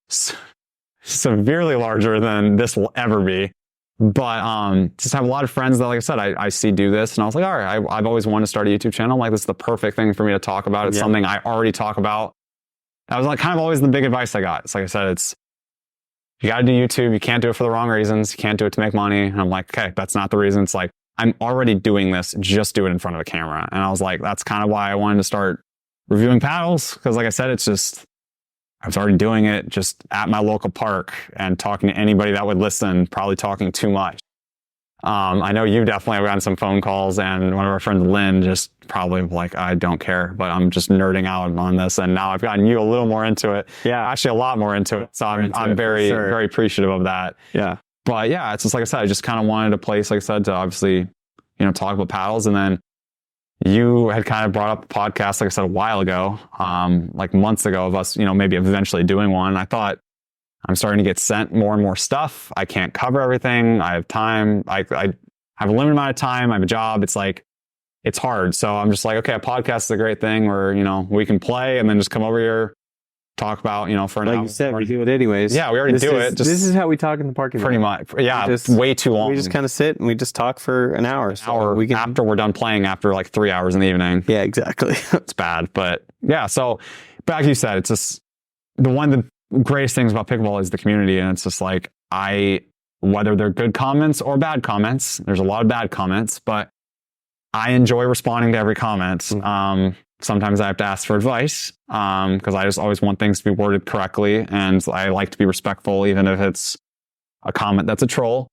severely larger than this will ever be. But just have a lot of friends that, like I said, I see do this. And I was like, all right, I've always wanted to start a YouTube channel. Like, this is the perfect thing for me to talk about. It's something I already talk about. That was like kind of always the big advice I got. It's like I said, you got to do YouTube. You can't do it for the wrong reasons. You can't do it to make money. And I'm like, okay, that's not the reason. It's like, I'm already doing this. Just do it in front of a camera. And I was like, that's kind of why I wanted to start reviewing paddles. Because like I said, it's just, I was already doing it just at my local park and talking to anybody that would listen, probably talking too much. I know you definitely have gotten some phone calls, and one of our friends, Lynn, just probably like, I don't care, but I'm just nerding out on this. And now I've gotten you a little more into it. Yeah. Actually a lot more into it. So I'm very, very appreciative of that. Yeah. But yeah, it's just like I said, I just kind of wanted a place, like I said, to obviously, talk about paddles. And then you had kind of brought up a podcast, like I said, a while ago, like months ago, of us, maybe eventually doing one. I thought, I'm starting to get sent more and more stuff. I can't cover everything. I have time. I have a limited amount of time. I have a job. It's like, it's hard. So I'm just like, okay, a podcast is a great thing where, we can play and then just come over here, talk about, for an hour. Like you said, we do it anyways. Yeah, we already do it. This is how we talk in the parking lot. Pretty much. Yeah, way too long. We just kind of sit and we just talk for an hour. After we're done playing, after like 3 hours in the evening. Yeah, exactly. It's bad. But yeah, so, but like you said, it's just the greatest things about pickleball is the community. And it's just like, whether they're good comments or bad comments, there's a lot of bad comments, but I enjoy responding to every comment. Sometimes I have to ask for advice because I just always want things to be worded correctly. And I like to be respectful, even if it's a comment that's a troll.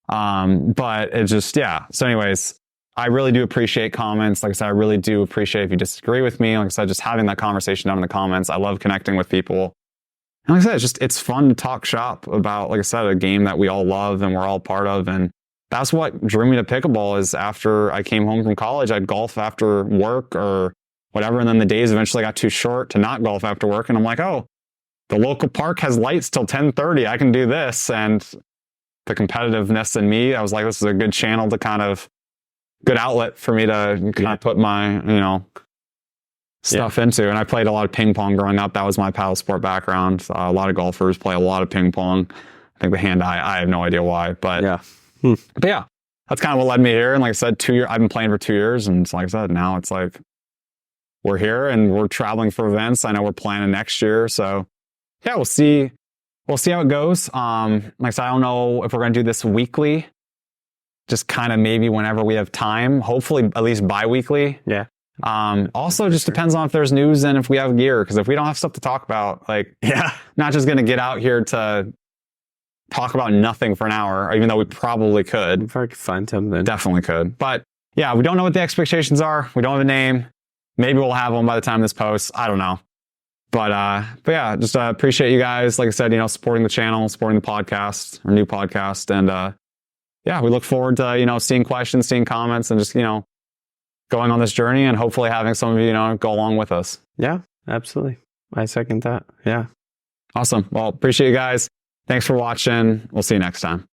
But it just, yeah. So anyways, I really do appreciate comments. Like I said, I really do appreciate if you disagree with me. Like I said, just having that conversation down in the comments. I love connecting with people. And like I said, it's fun to talk shop about, like I said, a game that we all love and we're all part of. And that's what drew me to pickleball. Is after I came home from college, I'd golf after work or whatever. And then the days eventually got too short to not golf after work. And I'm like, oh, the local park has lights till 10:30. I can do this. And the competitiveness in me, I was like, this is a good channel to good outlet for me to kind of put my, stuff into. And I played a lot of ping pong growing up. That was my paddle sport background. A lot of golfers play a lot of ping pong. I think the hand-eye, I have no idea why, but but yeah, that's kind of what led me here. And like I said, I've been playing for 2 years. And like I said, now it's like, we're here and we're traveling for events. I know we're planning next year. So yeah, we'll see how it goes. Like I said, I don't know if we're going to do this weekly, just kind of maybe whenever we have time, hopefully at least bi-weekly. Yeah. Also just depends on if there's news and if we have gear. Cause if we don't have stuff to talk about, not just going to get out here to talk about nothing for an hour, even though we probably could. If I could find something. Definitely could. But yeah, we don't know what the expectations are. We don't have a name. Maybe we'll have one by the time this posts. I don't know. But yeah, just appreciate you guys. Like I said, supporting the channel, supporting the podcast, our new podcast. And yeah, we look forward to, seeing questions, seeing comments, and just, going on this journey and hopefully having some of you, go along with us. Yeah, absolutely. I second that. Yeah. Awesome. Well, appreciate you guys. Thanks for watching. We'll see you next time.